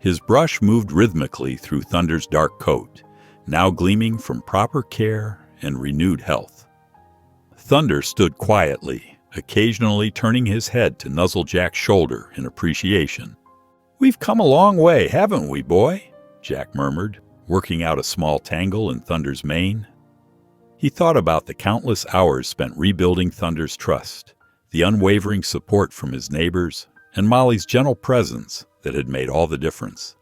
His brush moved rhythmically through Thunder's dark coat, now gleaming from proper care and renewed health. Thunder stood quietly, occasionally turning his head to nuzzle Jack's shoulder in appreciation. "We've come a long way, haven't we, boy?" Jack murmured, working out a small tangle in Thunder's mane. He thought about the countless hours spent rebuilding Thunder's trust, the unwavering support from his neighbors, and Molly's gentle presence that had made all the difference.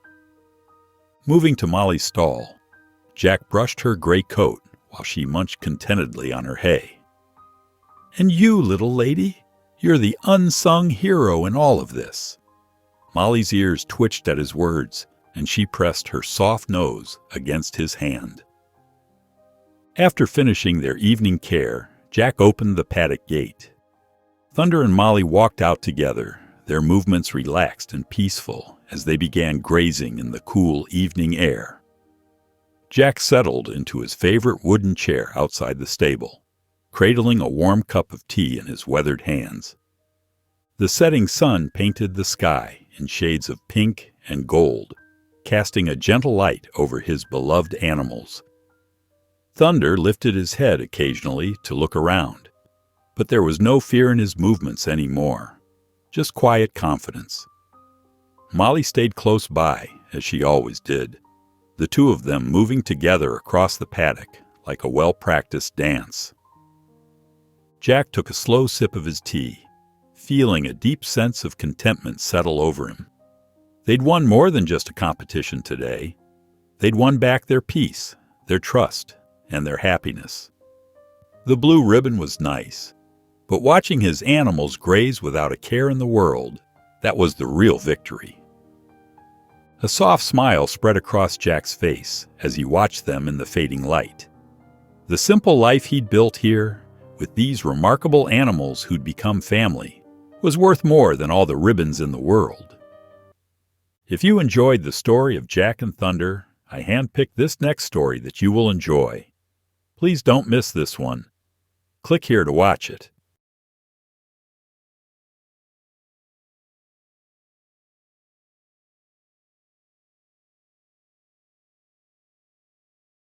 Moving to Molly's stall, Jack brushed her gray coat while she munched contentedly on her hay. "And you, little lady, you're the unsung hero in all of this." Molly's ears twitched at his words, and she pressed her soft nose against his hand. After finishing their evening care, Jack opened the paddock gate. Thunder and Molly walked out together, their movements relaxed and peaceful as they began grazing in the cool evening air. Jack settled into his favorite wooden chair outside the stable, cradling a warm cup of tea in his weathered hands. The setting sun painted the sky in shades of pink and gold, casting a gentle light over his beloved animals. Thunder lifted his head occasionally to look around, but there was no fear in his movements anymore, just quiet confidence. Molly stayed close by, as she always did, the two of them moving together across the paddock like a well-practiced dance. Jack took a slow sip of his tea, feeling a deep sense of contentment settle over him. They'd won more than just a competition today. They'd won back their peace, their trust, and their happiness. The blue ribbon was nice, but watching his animals graze without a care in the world, that was the real victory. A soft smile spread across Jack's face as he watched them in the fading light. The simple life he'd built here, with these remarkable animals who'd become family, was worth more than all the ribbons in the world. If you enjoyed the story of Jack and Thunder, I handpicked this next story that you will enjoy. Please don't miss this one. Click here to watch it.